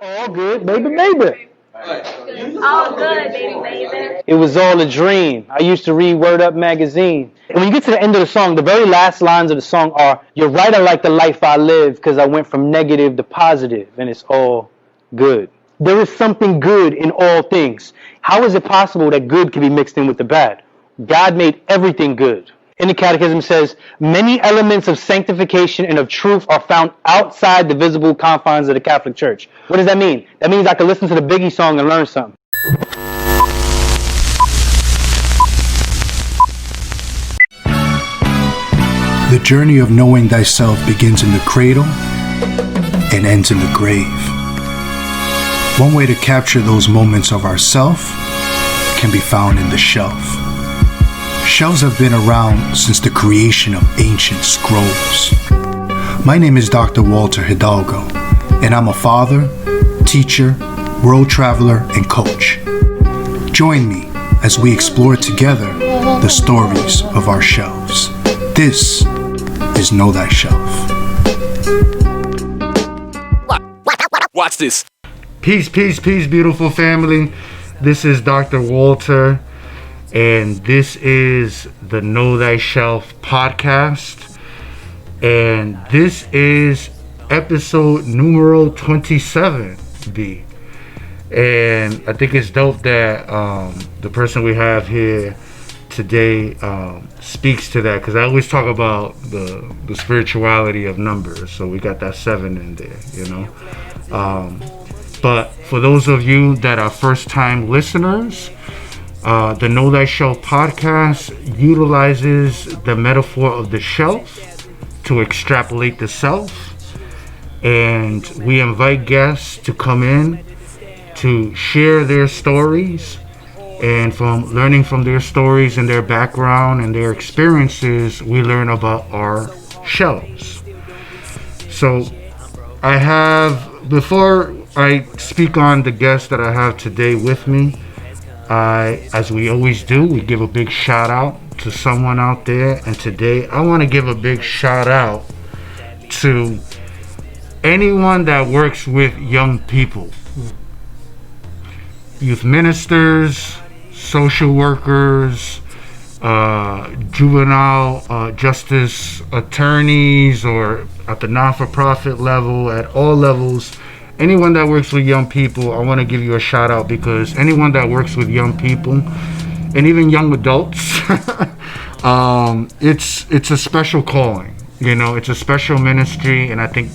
All good, baby, baby. All good, baby, baby. It was all a dream. I used to read Word Up magazine. And when you get to the end of the song, the very last lines of the song are, "You're right, I like the life I live because I went from negative to positive, and it's all good." There is something good in all things. How is it possible that good can be mixed in with the bad? God made everything good. In the Catechism says, many elements of sanctification and of truth are found outside the visible confines of the Catholic Church. What does that mean? That means I can listen to the Biggie song and learn something. The journey of knowing thyself begins in the cradle and ends in the grave. One way to capture those moments of ourself can be found in the shelf. Shelves have been around since the creation of ancient scrolls. My name is Dr. Walter Hidalgo, and I'm a father, teacher, world traveler, and coach. Join me as we explore together the stories of our shelves. This is Know Thyself. Watch this. Peace, peace, peace, beautiful family. This is Dr. Walter, and this is the Know Thyself podcast. And this is episode numero 27, B. And I think it's dope that the person we have here today speaks to that, because I always talk about the spirituality of numbers. So we got that 7 in there, you know. But for those of you that are first-time listeners, the Know Thyself podcast utilizes the metaphor of the shelf to extrapolate the self, and we invite guests to come in to share their stories, and from learning from their stories and their background and their experiences, we learn about our shelves. So before I speak on the guest that I have today with me, as we always do, we give a big shout out to someone out there. And today I want to give a big shout out to anyone that works with young people. Youth ministers, social workers, juvenile justice attorneys, or at the non-for-profit level, at all levels. Anyone that works with young people, I want to give you a shout out, because anyone that works with young people and even young adults, it's a special calling. You know, it's a special ministry, and I think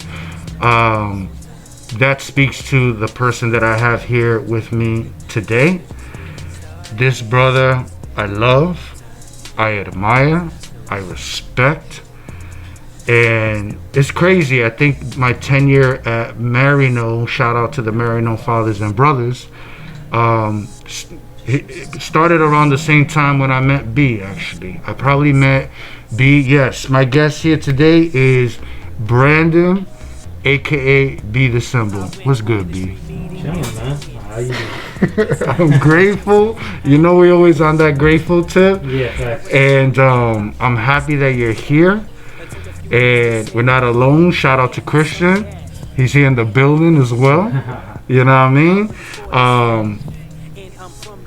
that speaks to the person that I have here with me today. This brother I love, I admire, I respect. And it's crazy. I think my tenure at Marino, shout out to the Marino fathers and brothers, it started around the same time when I met B, actually. I probably met B, yes. My guest here today is Brandon, a.k.a. B the Symbol. What's good, B? Chilling, man. How you doing? I'm grateful. You know, we're always on that grateful tip. Yeah, facts. And I'm happy that you're here. And we're not alone. Shout out to Christian. He's here in the building as well. You know what I mean?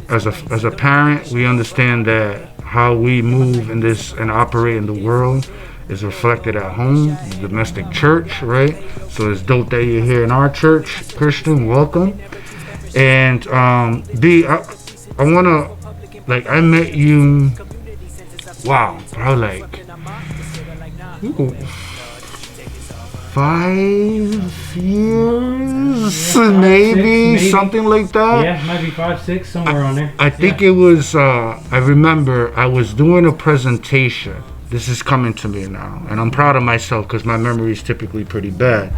As a parent, we understand that how we move in this and operate in the world is reflected at home, the domestic church, right? So it's dope that you're here in our church, Christian. Welcome. And B, I wanna, like, I met you. Wow, probably like 5 years, maybe, something like that. Yeah, might be 5, 6, somewhere on there. I think it was, I remember I was doing a presentation. This is coming to me now, and I'm proud of myself because my memory is typically pretty bad.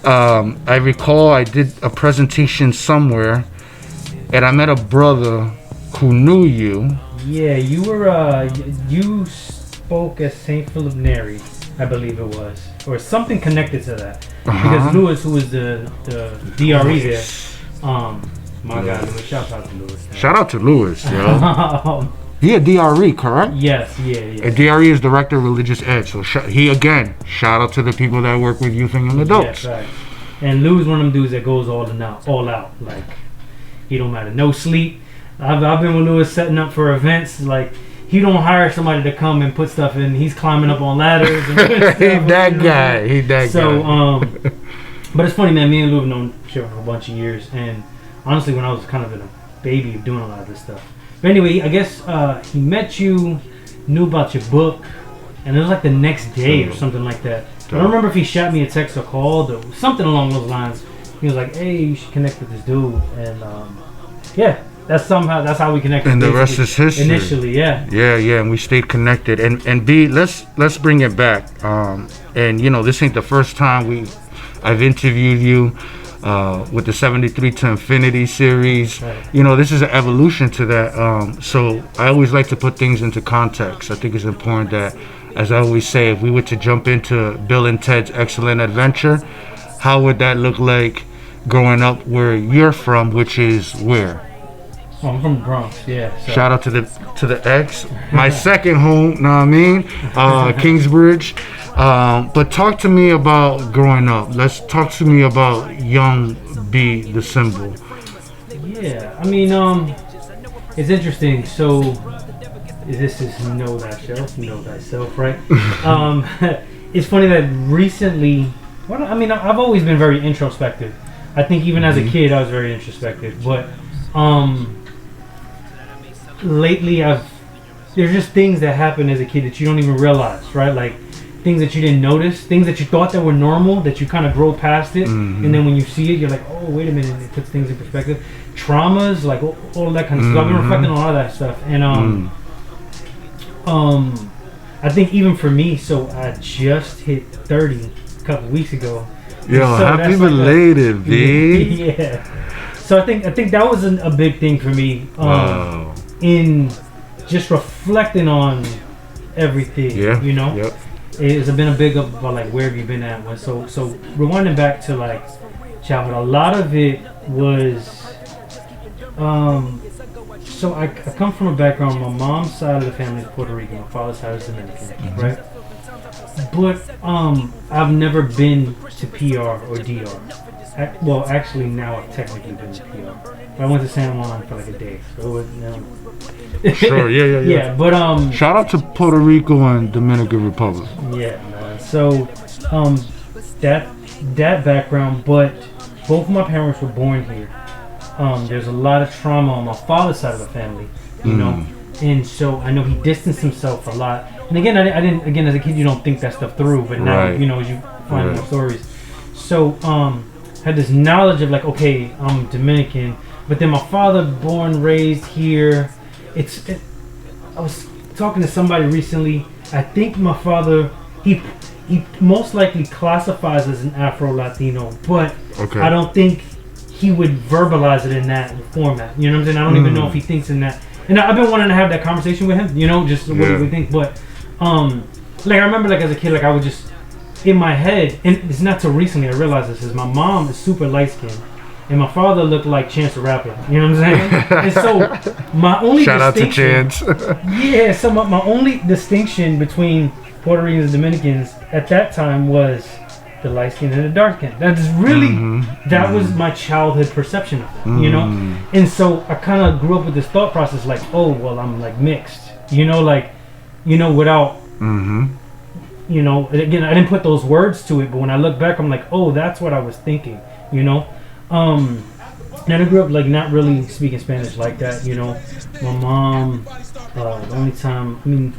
I recall I did a presentation somewhere, and I met a brother who knew you. Yeah, you were, you spoke at St. Philip Neri, I believe it was, or something connected to that. Because Lewis, who was the DRE there, my God, Lewis, shout out to Lewis. Shout out to Lewis, yo. He a DRE, correct? Yes, yeah. A DRE is Director of Religious Ed. So he, again, shout out to the people that work with youth and young adults. Yes, right. And Lou's one of them dudes that goes all out. Like, he don't matter. No sleep. I've been with Louis setting up for events. Like, he don't hire somebody to come and put stuff in. He's climbing up on ladders. And He that guy. He that guy. But it's funny, man. Me and Lou have known each other for a bunch of years. And honestly, when I was kind of a baby doing a lot of this stuff. But anyway, I guess he met you, knew about your book, and it was like the next day or something like that. I don't remember if he shot me a text or called or something along those lines. He was like, "Hey, you should connect with this dude," and yeah, that's how we connected. And the rest is history. Initially, yeah, and we stayed connected. And B, let's bring it back. And you know, this ain't the first time I've interviewed you. With the 73 to Infinity series, right. You know, this is an evolution to that. So I always like to put things into context. I think it's important that, as I always say, if we were to jump into Bill and Ted's Excellent Adventure, how would that look like growing up where you're from, which is where? Oh, I'm from the Bronx, yeah. So. Shout out to the X, my second home. Know what I mean? Kingsbridge. But talk to me about growing up. Let's talk to me about young B, the symbol. Yeah, I mean, it's interesting. So this is know thyself, right? It's funny that recently, I've always been very introspective. I think even as a kid, I was very introspective. But lately, there's just things that happen as a kid that you don't even realize, right? Like things that you didn't notice, things that you thought that were normal, that you kind of grow past it, and then when you see it, you're like, oh, wait a minute, it puts things in perspective. Traumas, like all that kind of stuff. I've been reflecting on all that stuff, and I think even for me, so I just hit 30 a couple weeks ago. Yo, so happy belated, B. Yeah. So I think that was a big thing for me. Wow. In just reflecting on everything, you know. Yep. It's been a big about like where have you been at? So rewinding back to like childhood, a lot of it was so I come from a background. My mom's side of the family is Puerto Rican, my father's side is Dominican, right? But I've never been to PR or DR. Well, actually now I've technically been to PR. But I went to San Juan for like a day, so it was Sure, yeah. Yeah, but shout out to Puerto Rico and Dominican Republic. Yeah, man. So that background, but both of my parents were born here. There's a lot of trauma on my father's side of the family, you know, and so I know he distanced himself a lot. And again, I didn't. Again, as a kid, you don't think that stuff through, but now you know as you find more stories. So had this knowledge of like, okay, I'm Dominican, but then my father, born, raised here. I was talking to somebody recently. I think my father, he most likely classifies as an Afro-Latino, but I don't think he would verbalize it in that format. You know what I'm saying? I don't even know if he thinks in that. And I've been wanting to have that conversation with him, you know, just what do we think. But like I remember, like as a kid, like I would just in my head, and it's not till recently I realized this, is my mom is super light skinned. And my father looked like Chance the Rapper. You know what I'm saying? And so my only shout out to Chance. Yeah, so my only distinction between Puerto Ricans and Dominicans at that time was the light skin and the dark skin. That's really that was my childhood perception of it, you know? And so I kind of grew up with this thought process like, oh, well, I'm like mixed. You know, like, you know, without you know, again, I didn't put those words to it, but when I look back, I'm like, oh, that's what I was thinking, you know? And I grew up like not really speaking Spanish like that, you know. My mom, the only time, I mean,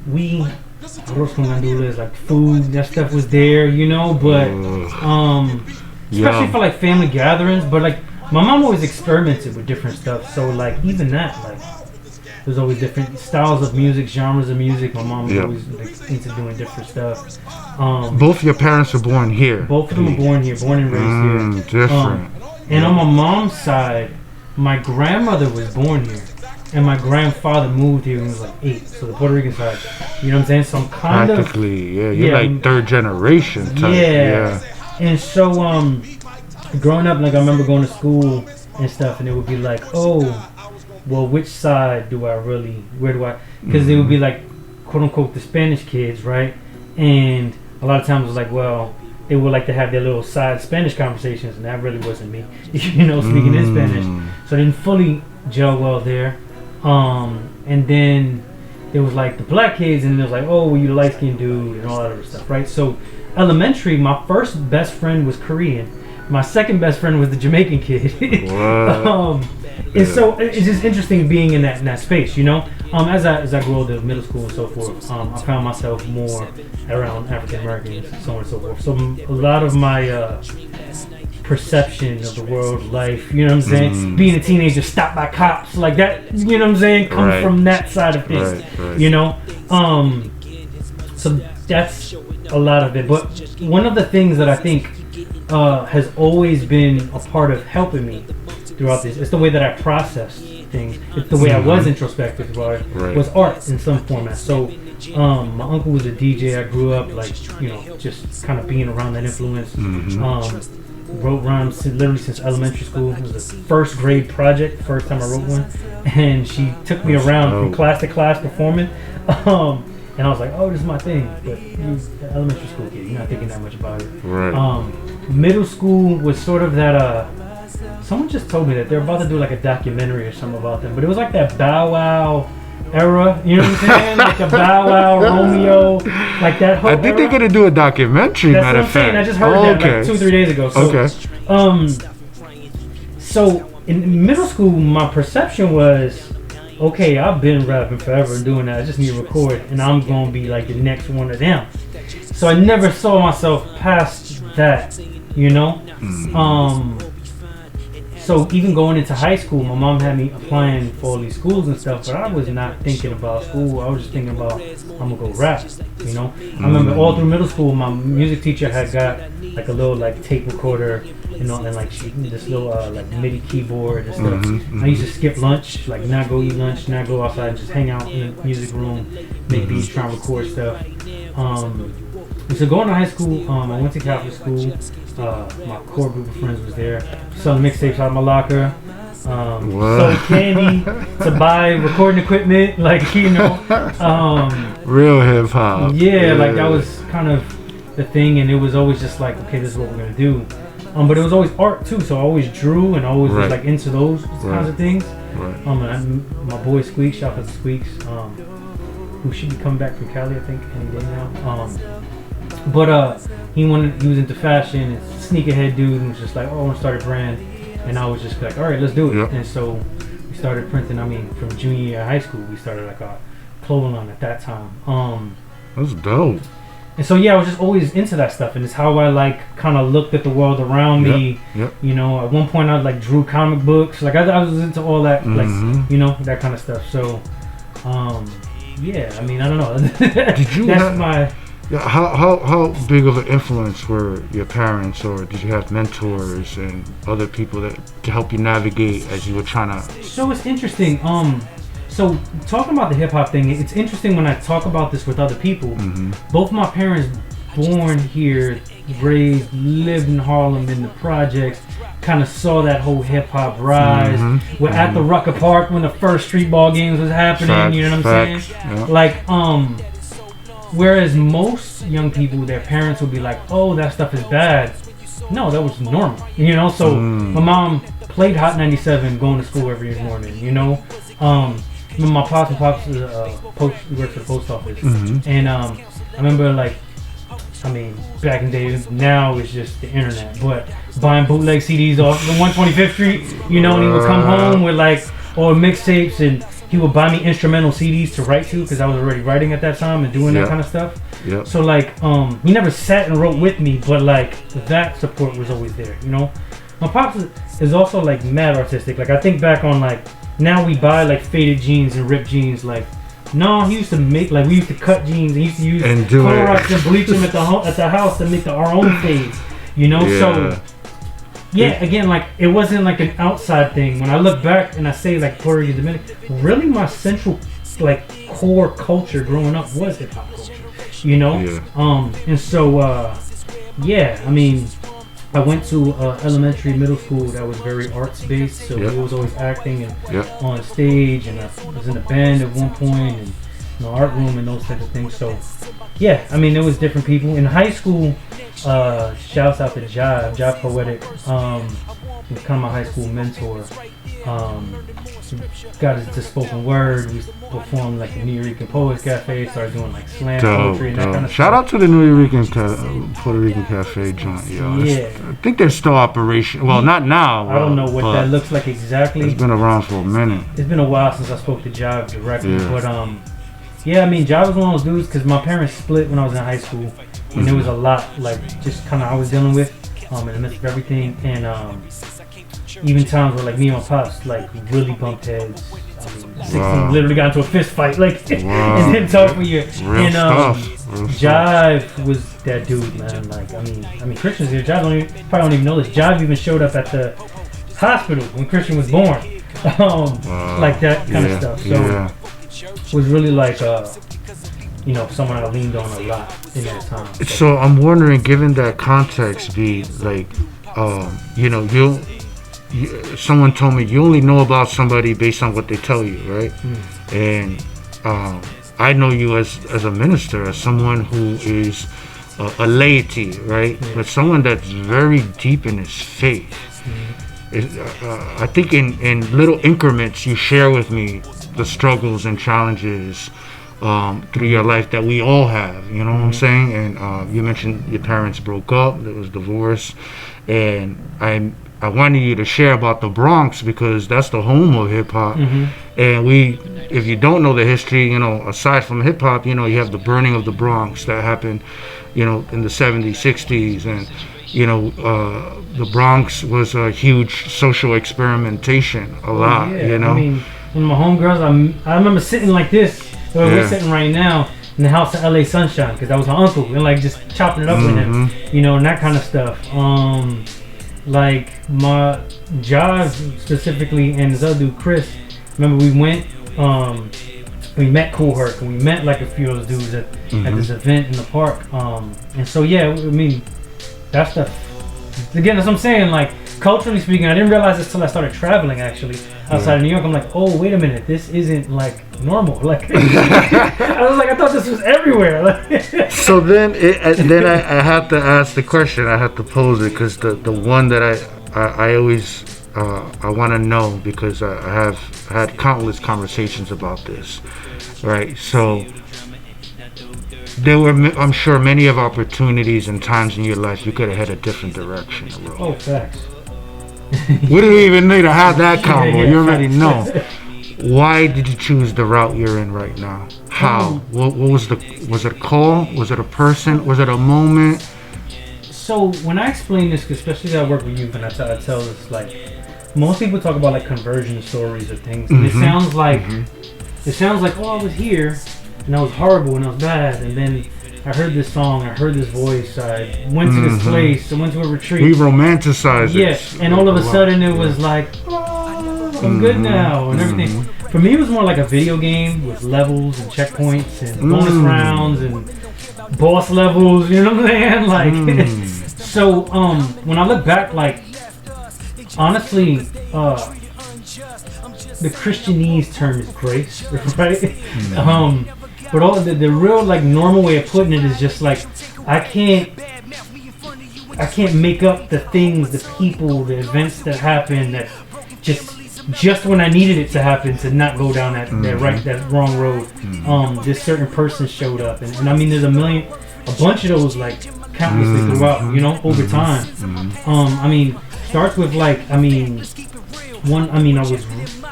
arroz con gandules, like food, that stuff was there, you know. But especially for like family gatherings. But like my mom always experimented with different stuff. So like even that, like there's always different styles of music, genres of music. My mom was always like, into doing different stuff. Both your parents were born here. Both of them were born here, born and raised here. Different. And on my mom's side, my grandmother was born here, and my grandfather moved here when he was like 8. So the Puerto Rican side, you know what I'm saying? So I'm kind practically, you're like third generation type. Yeah. And so growing up, like I remember going to school and stuff, and it would be like, oh, well, which side do I really? Where do I? Because they would be like, quote unquote, the Spanish kids, right? And a lot of times it was like, well, they would like to have their little side Spanish conversations, and that really wasn't me, speaking in Spanish. So I didn't fully gel well there. And then there was like the black kids, and it was like, oh, well, you the light-skinned dude, and all that other stuff, right? So elementary, my first best friend was Korean. My second best friend was the Jamaican kid. And so it's just interesting being in that space, As I grew older, middle school and so forth, I found myself more around African Americans, so on and so forth. So a lot of my perception of the world, life, you know what I'm saying? Being a teenager, stopped by cops, like that, you know what I'm saying? Come from that side of things, So that's a lot of it. But one of the things that I think has always been a part of helping me throughout this, it's the way that I process things. It's the way I was introspective about it, was art in some format. So my uncle was a DJ. I grew up just kind of being around that influence. Wrote rhymes literally since elementary school. It was a first grade project, first time I wrote one. And she took me around from class to class performing. And I was like, oh, this is my thing. But you're an elementary school kid, you're not thinking that much about it. Middle school was sort of that, someone just told me that they're about to do like a documentary or something about them. But it was like that Bow Wow era, you know what I'm saying? Like the Bow Wow, Romeo, like that whole I think they're going to do a documentary, That's matter what of I'm saying. fact. I just heard that like 2 or 3 days ago. So, so in middle school, my perception was, okay, I've been rapping forever and doing that. I just need to record, and I'm going to be like the next one of them. So I never saw myself past that, So even going into high school, my mom had me applying for all these schools and stuff, but I was not thinking about school. I was just thinking about, I'm going to go rap, I remember all through middle school, my music teacher had got like a little like tape recorder, and like this little like MIDI keyboard and stuff. I used to skip lunch, like not go eat lunch, not go outside, and just hang out in the music room, make beats, try and record stuff. And so going to high school, I went to Catholic school. My core group of friends was there. Selling mixtapes out of my locker. Selling candy to buy recording equipment, real hip hop. Yeah, like that was kind of the thing, and it was always just like, okay, this is what we're gonna do. But it was always art too, so I always drew and always was like into those kinds of things. And my boy Squeaks, shout out to Squeaks, who should be coming back from Cali, I think, any day now. But he was into fashion, and sneakerhead dude, and was just like, oh, I want to start a brand. And I was just like, all right, let's do it. And so we started printing. From junior year of high school, we started like a clothing line at that time. That's dope. And so I was just always into that stuff, and it's how I kind of looked at the world around me. At one point I drew comic books. Like I was into all that, that kind of stuff. So, I mean, I don't know. Did you That's my. How big of an influence were your parents, or did you have mentors and other people that to help you navigate as you were trying to? So it's interesting. So talking about the hip hop thing, it's interesting when I talk about this with other people. Both my parents, born here, raised, lived in Harlem in the projects, kind of saw that whole hip hop rise. We're at the Rucker Park when the first street ball games was happening. You know what I'm saying? Yeah. Whereas most young people, their parents would be like, "Oh, that stuff is bad." No, that was normal. So my mom played Hot 97, going to school every morning. My pops is he works for the post office, and I remember back in the day. Now it's just the internet, but buying bootleg CDs off the 125th Street, and he would come home with or mixtapes, and he would buy me instrumental CDs to write to, because I was already writing at that time and doing that kind of stuff. So he never sat and wrote with me, but that support was always there. My pops is also mad artistic. I think back on now we buy faded jeans and ripped jeans. No, he used to make we used to cut jeans and he used to use Clorox and bleach them at the house to make our own fades. So. Yeah, again, it wasn't an outside thing. When I look back and I say Puerto Rican Dominican, really my central core culture growing up was hip hop culture, and so I mean, I went to elementary, middle school that was very arts based, so it was always acting and on stage, and I was in a band at one point, and art room and those type of things. So yeah, I mean, there was different people in high school. Shouts out to Jive Poetic. He was kind of my high school mentor. Got into spoken word. We performed like the New Eureka Poets Cafe. Started doing like slam poetry and that kind of Shout stuff. out to the New Eureka Puerto Rican Cafe joint. Yo. Yeah. I think they're still operational. Well, not now. I don't know what but that looks like exactly. It's been around for a minute. It's been a while since I spoke to Jive directly, Yeah. but yeah, I mean, Jive was one of those dudes because my parents split when I was in high school, and there was a lot like just kind of I was dealing with in the midst of everything, and even times where like me and my pops like really bumped heads. I mean, 16 literally got into a fist fight, like, and didn't talk for years. Real And stuff. Real Jive was that dude, man. Like, I mean, Christian's here. Jive probably don't even know this. Jive even showed up at the hospital when Christian was born, like that kind of stuff. So was really like someone I leaned on a lot in that time. So I'm wondering, given that context, be like, someone told me you only know about somebody based on what they tell you, right? And I know you as a minister, as someone who is a laity, right? But someone that's very deep in his faith. I think in little increments you share with me the struggles and challenges through your life that we all have, you know what I'm saying? And you mentioned your parents broke up, there was divorce, and I wanted you to share about the Bronx because that's the home of hip hop. And if you don't know the history, aside from hip hop, you have the burning of the Bronx that happened, in the 70s, 60s, and the Bronx was a huge social experimentation, a lot. I mean, when my homegirls, I remember sitting like this, where we're sitting right now in the house of LA Sunshine, because that was my uncle, and like just chopping it up with him, and that kind of stuff. Like my Jive specifically, and this other dude Chris. Remember we went, we met Cool Herc, and we met like a few of those dudes at this event in the park. And so yeah, I mean, that stuff. Again, as I'm saying, like culturally speaking, I didn't realize this till I started traveling actually outside of New York. I'm like, oh wait a minute, this isn't like normal. Like I was like, I thought this was everywhere. So then I have to ask the question. I have to pose it because the one that I always I want to know, because I have had countless conversations about this, right? So there were, I'm sure, many of opportunities and times in your life you could have had a different direction. Oh, facts. We didn't even need to have that combo. Yeah, you already know. Why did you choose the route you're in right now? How? What was it a call? Was it a person? Was it a moment? So when I explain this, especially that I work with youth, and I tell this, like, most people talk about like conversion stories or things, and it sounds like oh, I was here and I was horrible and I was bad, and then I heard this song, I heard this voice, I went to this place, I went to a retreat. We romanticize it. Yes, and all of a sudden it was like, oh, I'm good now, and everything. For me, it was more like a video game with levels and checkpoints and bonus rounds and boss levels, you know what I'm saying? Like, so when I look back, like, honestly, the Christianese term is grace, right? But all the real like normal way of putting it is just like I can't make up the things, the people, the events that happen that just when I needed it to happen to not go down that wrong road. This certain person showed up, and I mean there's a bunch of those like countlessly throughout, over time. I mean, starts with like I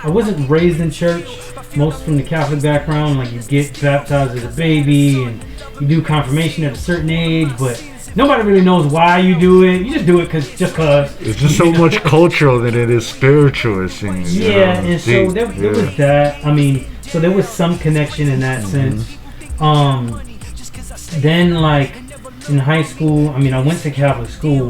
wasn't raised in church. Most from the Catholic background, like you get baptized as a baby and you do confirmation at a certain age, but nobody really knows why you do it. You just do it just cause. It's just so much cultural than it is spiritual, it seems. Yeah, and so there was that. I mean, so there was some connection in that sense. Then like in high school, I mean, I went to Catholic school,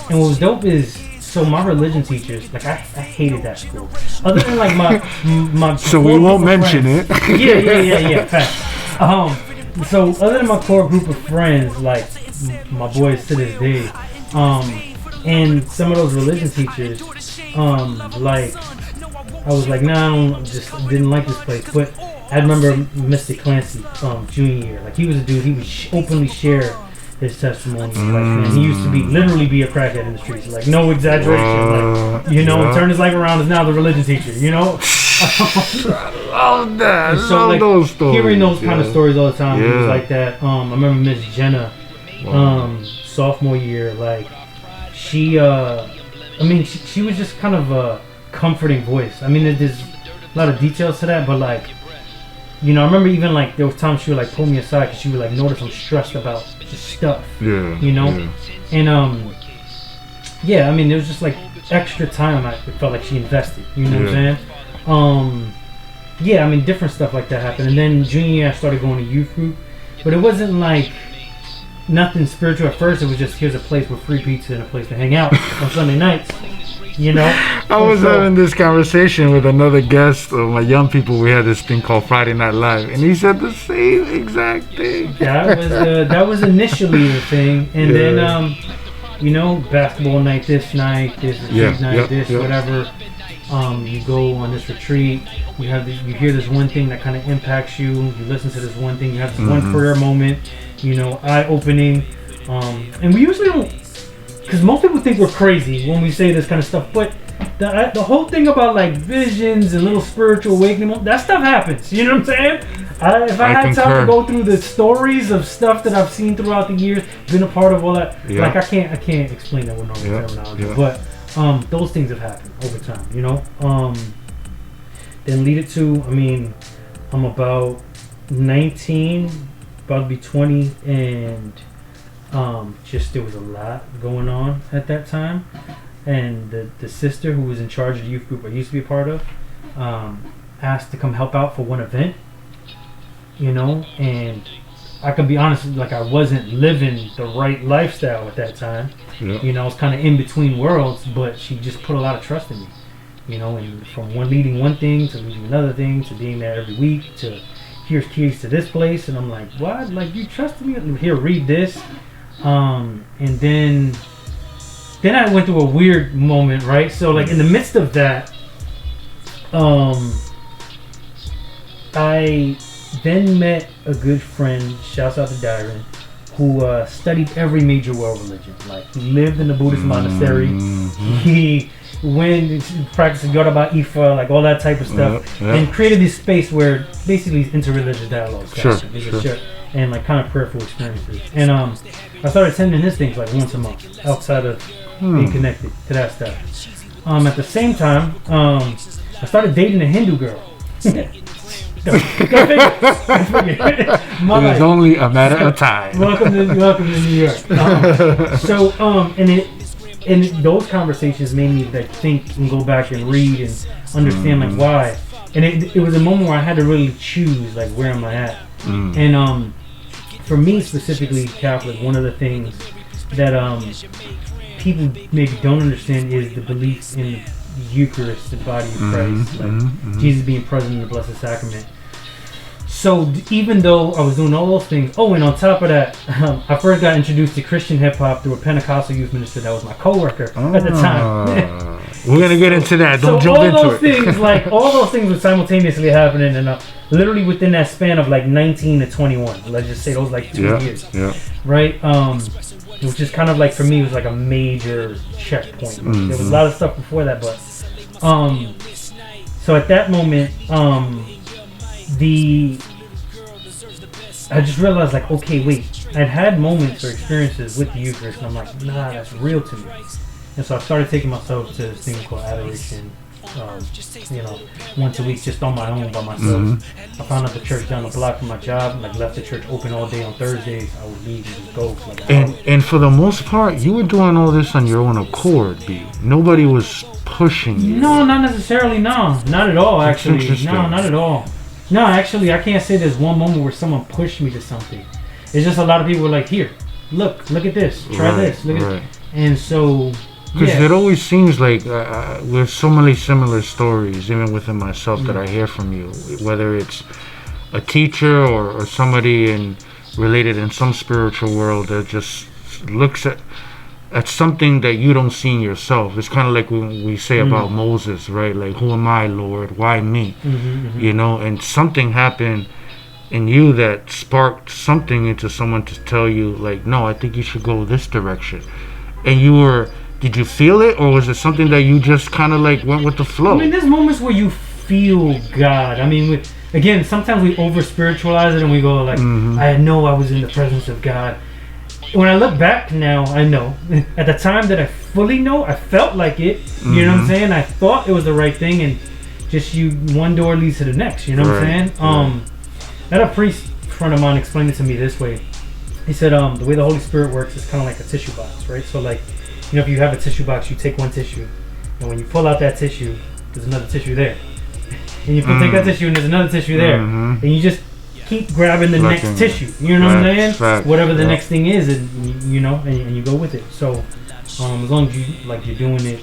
and what was dope is, so my religion teachers, like I hated that school. Other than like my so we won't mention friends, it. Yeah. Fact. So other than my core group of friends, like my boys to this day, and some of those religion teachers, like I was like, nah, I just didn't like this place. But I remember Mr. Clancy, junior year. Like he was a dude. He would openly share his testimony. Like, man, he used to literally be a crackhead in the streets. Like no exaggeration. Like and turned his life around. Is now the religion teacher. I love that. And so, I love like, those stories. Hearing those kind of stories all the time, it was like that. I remember Miss Jenna, sophomore year. Like she, she was just kind of a comforting voice. I mean, there's a lot of details to that, but like. I remember even like there was times she would like pull me aside because she would like notice I'm stressed about just stuff. Yeah. And there was just like extra time I felt like she invested. You know what I'm saying? Different stuff like that happened. And then junior year I started going to youth group, but it wasn't like nothing spiritual at first. It was just here's a place with free pizza and a place to hang out on Sunday nights. I was having this conversation with another guest of my young people. We had this thing called Friday Night Live, and he said the same exact thing. That was initially the thing, and then basketball night this night, this night, whatever. You go on this retreat. You hear this one thing that kind of impacts you. You listen to this one thing. You have this one prayer moment. Eye opening. And we usually don't. Because most people think we're crazy when we say this kind of stuff, but the whole thing about like visions and little spiritual awakening, that stuff happens. You know what I'm saying? If I had time to go through the stories of stuff that I've seen throughout the years, been a part of all that, like I can't explain that with normal terminology, but those things have happened over time. Then lead it to, I'm about 19, about to be 20, and there was a lot going on at that time, and the sister who was in charge of the youth group I used to be a part of asked to come help out for one event, and I can be honest, like I wasn't living the right lifestyle at that time. I was kind of in between worlds, but she just put a lot of trust in me, and from leading one thing to leading another thing to being there every week to here's keys to this place, and I'm like, what? Like you trusted me? Here, read this. And then I went through a weird moment, right? So like in the midst of that, I then met a good friend, shouts out to Dyron, who studied every major world religion. Like he lived in a Buddhist monastery. He went practiced Yoruba Ifa, like all that type of stuff, and created this space where basically it's interreligious dialogue. And like kind of prayerful experiences. And I started attending his things like once a month outside of being connected to that stuff. At the same time, I started dating a Hindu girl. It was only a matter of time. Welcome to New York. And those conversations made me like think and go back and read and understand like why. And it was a moment where I had to really choose like where am I at. And for me specifically, Catholic, one of the things that people maybe don't understand is the belief in the Eucharist, the body of Christ, Jesus being present in the Blessed Sacrament. So even though I was doing all those things, and on top of that, I first got introduced to Christian hip hop through a Pentecostal youth minister that was my coworker at the time. We're gonna get into that. Don't jump into it. All those things were simultaneously happening, and literally within that span of like 19 to 21. Let's just say those like 2 years, right? Which is kind of like for me was like a major checkpoint. There was a lot of stuff before that, but so at that moment, I just realized like, okay, wait, I'd had moments or experiences with the Eucharist, and I'm like, nah, that's real to me. And so I started taking myself to this thing called adoration, once a week, just on my own by myself. I found out the church down the block from my job, like left the church open all day on Thursdays. I would leave and just go. And for the most part, you were doing all this on your own accord, B. Nobody was pushing you. No, not necessarily. No, not at all. Actually, no, not at all. No, actually, I can't say there's one moment where someone pushed me to something. It's just a lot of people were like, here, look at this, try this, look at it. And so, because it always seems like there's so many similar stories, even within myself, that I hear from you, whether it's a teacher or somebody related in some spiritual world that just looks at at something that you don't see in yourself. It's kind of like when we say about Moses, right? Like, who am I, Lord? Why me? You know, and something happened in you that sparked something into someone to tell you, like, no, I think you should go this direction. And did you feel it, or was it something that you just kind of like went with the flow? I mean, there's moments where you feel God. I mean, again, sometimes we over spiritualize it and we go like, I know I was in the presence of God. When I look back now, I know. At the time that I fully know, I felt like it. You know what I'm saying? I thought it was the right thing, and just one door leads to the next. You know what I'm saying? I had a priest friend of mine explain it to me this way. He said, the way the Holy Spirit works is kind of like a tissue box, right? So like, you know, if you have a tissue box, you take one tissue, and when you pull out that tissue, there's another tissue there. And you take that tissue, and there's another tissue there. And you just keep grabbing the next tissue. You know what I'm saying? Fact. Whatever the next thing is, and you know, and you go with it. So, as long as you're doing it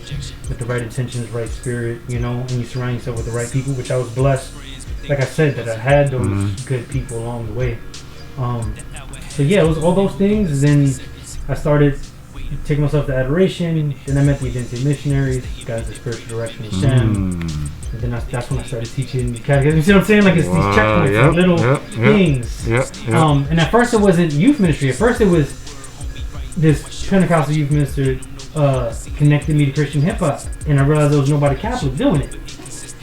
with the right intentions, right spirit, you know, and you surround yourself with the right people, which I was blessed. Like I said, that I had those good people along the way. So yeah, it was all those things. And then I started taking myself to adoration. Then I met the Identity Missionaries, got into spiritual direction with them. And then that's when I started teaching. You see what I'm saying? Like it's these checkpoints, little things. And at first it wasn't youth ministry. At first it was this Pentecostal youth minister connected me to Christian hip hop, and I realized there was nobody Catholic doing it.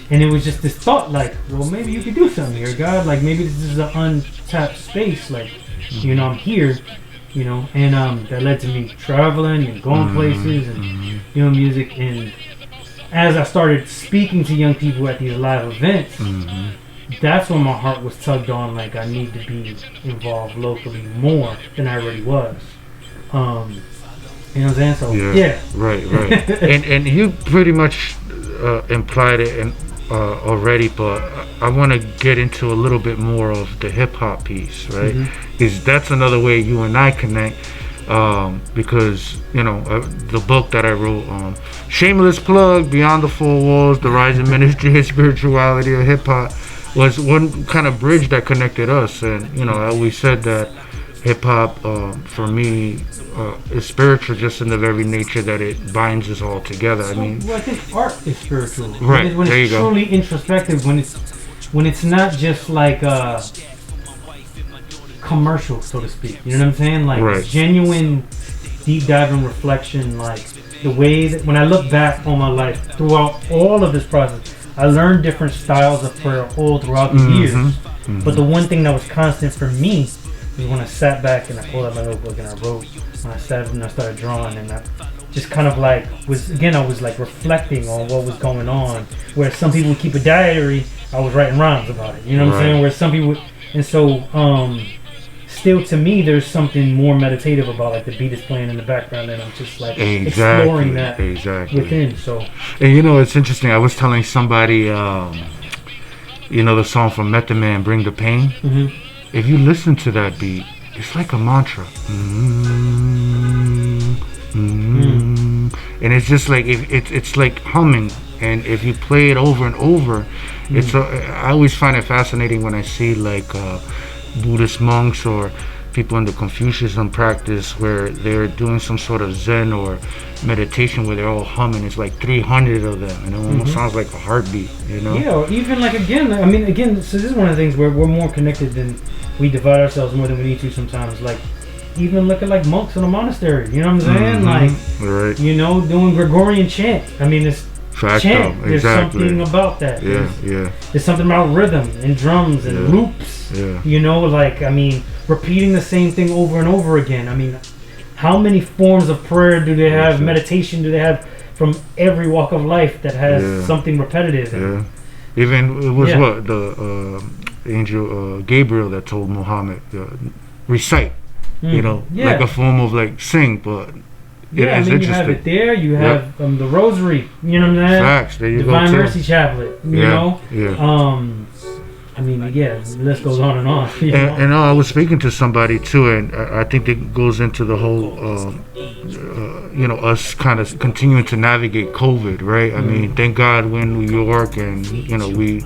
And it was just this thought, like, well, maybe you could do something here, God. Like, maybe this is an untapped space. Like, you know, I'm here, you know. And that led to me traveling and going places and doing music. And as I started speaking to young people at these live events, that's when my heart was tugged on. Like, I need to be involved locally more than I already was. You know what I'm saying? So, yeah. Right. and you pretty much implied it already, but I want to get into a little bit more of the hip hop piece, right? Because that's another way you and I connect. Because you know the book that I wrote, shameless plug, Beyond the Four Walls: The Rising Ministry and Spirituality of Hip Hop, was one kind of bridge that connected us. And you know, I always said that hip hop, for me, is spiritual, just in the very nature that it binds us all together. I mean, I think art is spiritual. Right. When there it's you go. truly introspective, when it's not just like commercial, so to speak. You know what I'm saying? Like genuine, deep diving reflection. Like the way that when I look back on my life throughout all of this process, I learned different styles of prayer all throughout the years. But the one thing that was constant for me was when I sat back and I pulled out my notebook and I wrote. When I sat and I started drawing, and I just kind of like I was like reflecting on what was going on. Where some people would keep a diary, I was writing rhymes about it. You know what I'm saying? Where some people, and so still to me, there's something more meditative about like the beat is playing in the background, and I'm just like exploring that within. So, and you know, it's interesting. I was telling somebody, you know, the song from Method Man, "Bring the Pain." If you listen to that beat, it's like a mantra. And it's just like it's like humming. And if you play it over and over, I always find it fascinating when I see like Buddhist monks or people in the Confucianism practice where they're doing some sort of Zen or meditation where they're all humming. It's like 300 of them, and it almost sounds like a heartbeat, you know? Yeah, or even like again, so this is one of the things where we're more connected than we divide ourselves more than we need to sometimes. Like, even look at like monks in a monastery, you know what I'm saying? Like, you know, doing Gregorian chant. I mean, it's chant. There's something about that. There's something about rhythm and drums and loops. You know, like, I mean, repeating the same thing over and over again. I mean, how many forms of prayer do they have? Meditation do they have from every walk of life that has something repetitive? Even it was what the angel Gabriel that told Muhammad recite. You know, like a form of like sing, but you have it there. You have the rosary. You know what I'm saying? Facts. There you Divine go. Mercy Chaplet. You know. I mean, the list goes on and on. And I was speaking to somebody too, and I think it goes into the whole, you know, us kind of continuing to navigate COVID, right? I mean, thank God we're in New York, and you know, we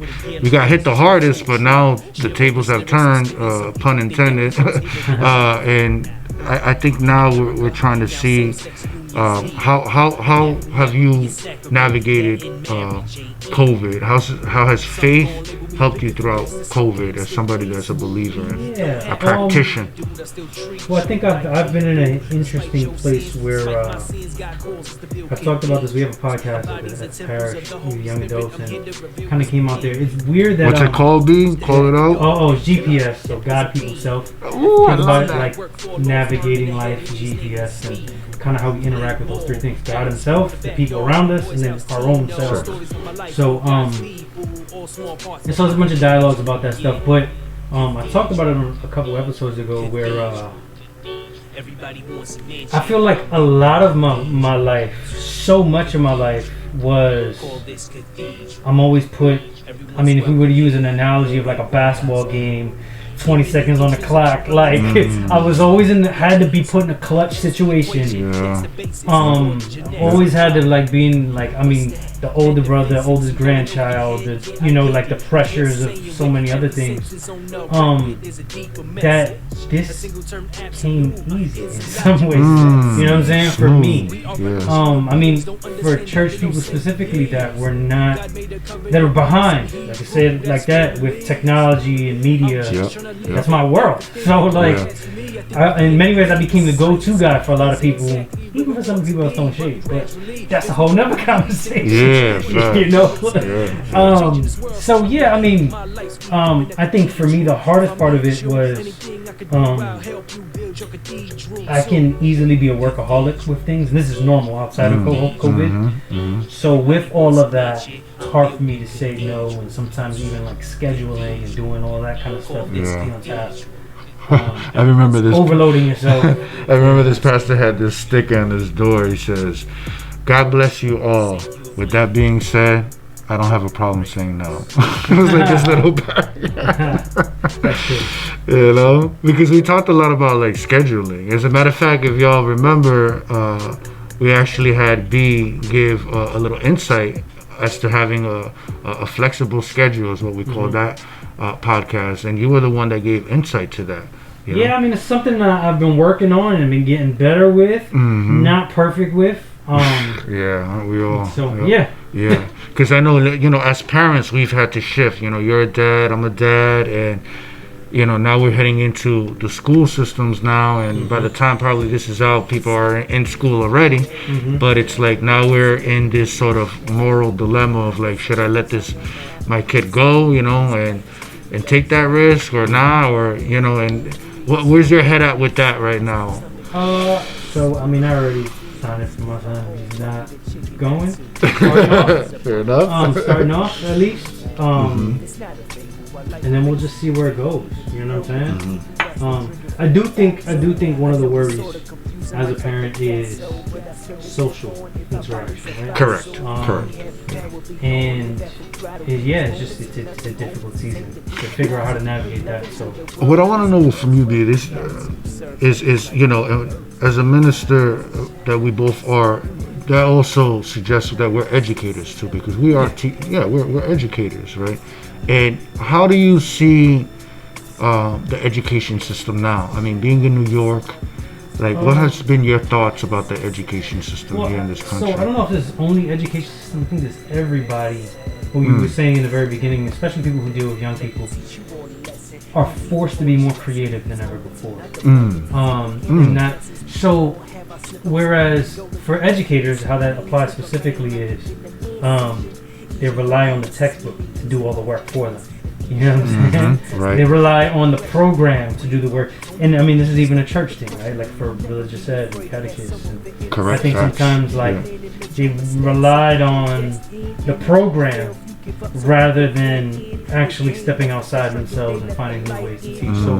got hit the hardest, but now the tables have turned, pun intended, and I think now we're trying to see how have you navigated COVID? How has faith helped you throughout COVID as somebody that's a believer and Yeah, a practitioner? Well, I think I've been in an interesting place where I've talked about this. We have a podcast at Parish, with young adults, and kind of came out there. It's weird that What's it called, B? Call it out. Oh, GPS. So God, people, self. Ooh, I Think love about it like navigating life, GPS, and kind of how we interact with those three things: God Himself, the people around us, and then our own selves. So and so there's a bunch of dialogues about that stuff, but I talked about it a couple episodes ago where I feel like a lot of my life, so much of my life was, I'm always put, I mean, if we were to use an analogy of like a basketball game, 20 seconds on the clock, like I was always had to be put in a clutch situation. Always had to like being like, I mean, the older brother, oldest grandchild, like the pressures of so many other things. That this came easy in some ways. You know what I'm saying? For me. I mean, for church people specifically that were not, that are behind, like I said, like that with technology and media. That's my world. So like, in many ways, I became the go-to guy for a lot of people. Even for some people, I was throwing shade, but that's a whole nother conversation. So yeah, I mean, I think for me the hardest part of it was, I can easily be a workaholic with things. And this is normal outside of COVID. So with all of that, it's hard for me to say no, and sometimes even like scheduling and doing all that kind of stuff. It's on task. I remember this. Overloading yourself. I remember this pastor had this sticker on his door. He says, "God bless you all. With that being said, I don't have a problem saying no." It was like this little you know, because we talked a lot about like scheduling. As a matter of fact, if y'all remember, we actually had B give a little insight as to having a flexible schedule, is what we call that podcast, and you were the one that gave insight to that. I mean, it's something that I've been working on and been getting better with, not perfect with. We all. So because I know, as parents, we've had to shift. You're a dad, I'm a dad, and now we're heading into the school systems now, and by the time probably this is out, people are in school already. But it's like now we're in this sort of moral dilemma of like, should I let my kid go, and take that risk or not, or and where's your head at with that right now? So I mean, I already signed it for my son. He's not going. Fair enough. Starting off at least. And then we'll just see where it goes. You know what I'm saying? I do think one of the worries as a parent is social interaction. Right? Correct. And it's a difficult season to figure out how to navigate that. So what I want to know from you, B, this is as a minister that we both are, that also suggests that we're educators too, because we are we're educators, right? And how do you see the education system now? I mean, being in New York, like, what has been your thoughts about the education system here in this country? So I don't know if this is only education system. I think it's everybody. Who you were saying in the very beginning, especially people who deal with young people, are forced to be more creative than ever before. And that, so whereas for educators, how that applies specifically is they rely on the textbook to do all the work for them. You know what I'm saying? Right. They rely on the program to do the work. And I mean, this is even a church thing, right? Like for religious ed and catechists. And Correct. I think sometimes they relied on the program rather than actually stepping outside themselves and finding new ways to teach. So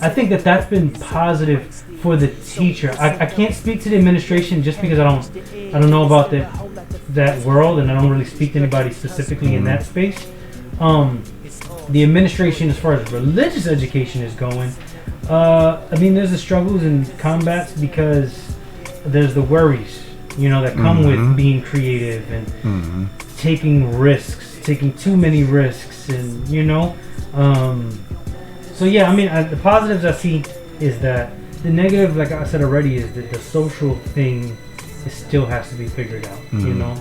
I think that's been positive for the teacher. I can't speak to the administration just because I don't know about that world, and I don't really speak to anybody specifically in that space. The administration, as far as religious education is going, I mean, there's the struggles and combats because there's the worries, that come with being creative and taking risks, taking too many risks, and so yeah, I mean, the positives I see is that the negative, like I said already, is that the social thing it still has to be figured out. You know.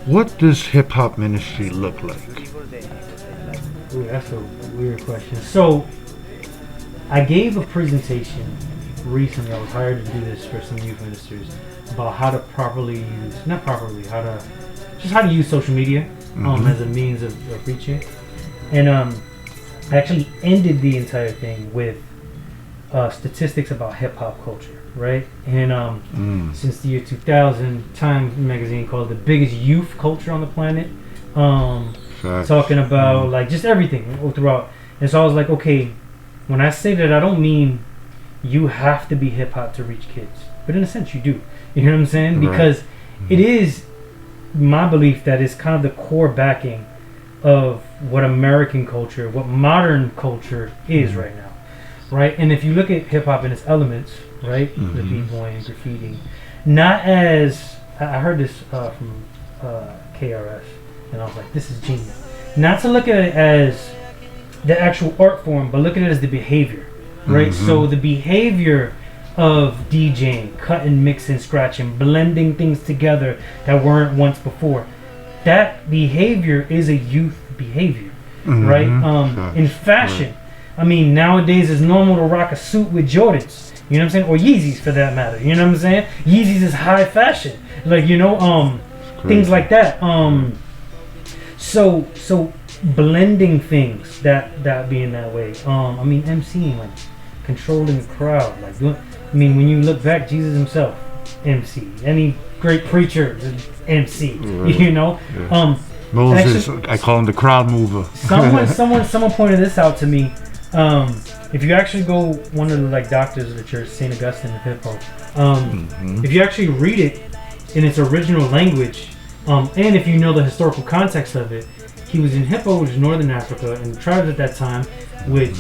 What does hip hop ministry look like? Ooh, that's a weird question. So, I gave a presentation recently. I was hired to do this for some youth ministers about how to properly use, not properly, how to use social media as a means of reaching. And I actually ended the entire thing with statistics about hip hop culture, right? And since the year 2000, Time magazine called it the biggest youth culture on the planet. Talking about like just everything throughout. And so I was like, okay, when I say that, I don't mean you have to be hip hop to reach kids, but in a sense you do. You know what I'm saying? Because it is my belief that it's kind of the core backing of what American culture, what modern culture is right now, right? And if you look at hip hop and its elements, right, the b-boying, graffiti, not as I heard this from KRS, and I was like, this is genius. Not to look at it as the actual art form, but look at it as the behavior, right? So the behavior of DJing, cutting, mixing, scratching, blending things together that weren't once before. That behavior is a youth behavior, right? In fashion, I mean, nowadays it's normal to rock a suit with Jordans, you know what I'm saying? Or Yeezys for that matter, you know what I'm saying? Yeezys is high fashion, like, you know, things like that. So blending things, that being that way. I mean, emceeing, like controlling the crowd, like doing. I mean, when you look back, Jesus himself, MC. Any great preacher, MC. You know. Moses, actually, I call him the crowd mover. Someone pointed this out to me. If you actually go, one of the like doctors of the church, Saint Augustine of hip hop, if you actually read it in its original language, and if you know the historical context of it, he was in Hippo, which is northern Africa, and the tribes at that time would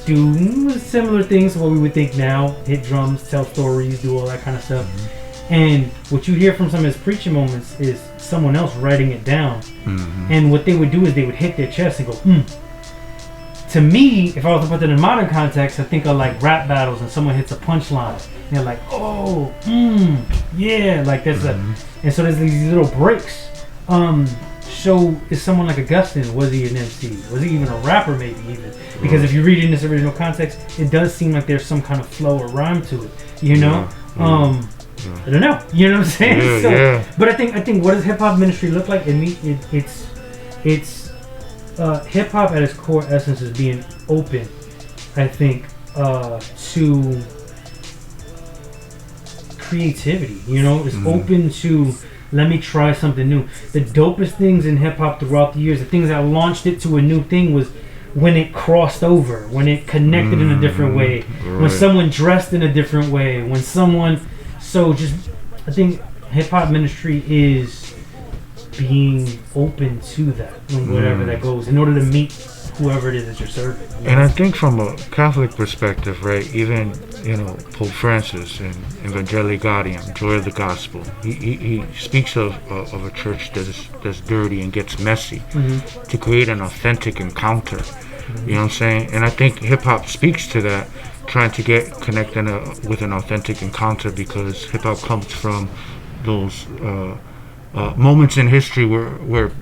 do similar things to what we would think now: hit drums, tell stories, do all that kind of stuff. And what you hear from some of his preaching moments is someone else writing it down. And what they would do is they would hit their chest and go, To me, if I was to put that in modern context, I think of like rap battles and someone hits a punchline. And they're like, oh, yeah, like that's and so there's these little breaks. So is someone like Augustine, was he an MC? Was he even a rapper maybe even? Because if you read it in this original context, it does seem like there's some kind of flow or rhyme to it, you know? I don't know, you know what I'm saying? But I think what does hip hop ministry look like? It's hip hop at its core essence is being open, I think, to creativity, you know? It's open to, let me try something new. The dopest things in hip hop throughout the years, the things that launched it to a new thing was when it crossed over, when it connected in a different way, when someone dressed in a different way, when someone, I think hip hop ministry is being open to that, whatever that goes, in order to meet whoever it is that you're serving. You know? And I think from a Catholic perspective, right, even, you know, Pope Francis in Evangelii Gaudium, Joy of the Gospel, he speaks of a church that's dirty and gets messy to create an authentic encounter. You know what I'm saying? And I think hip-hop speaks to that, trying to get connected with an authentic encounter, because hip-hop comes from those moments in history where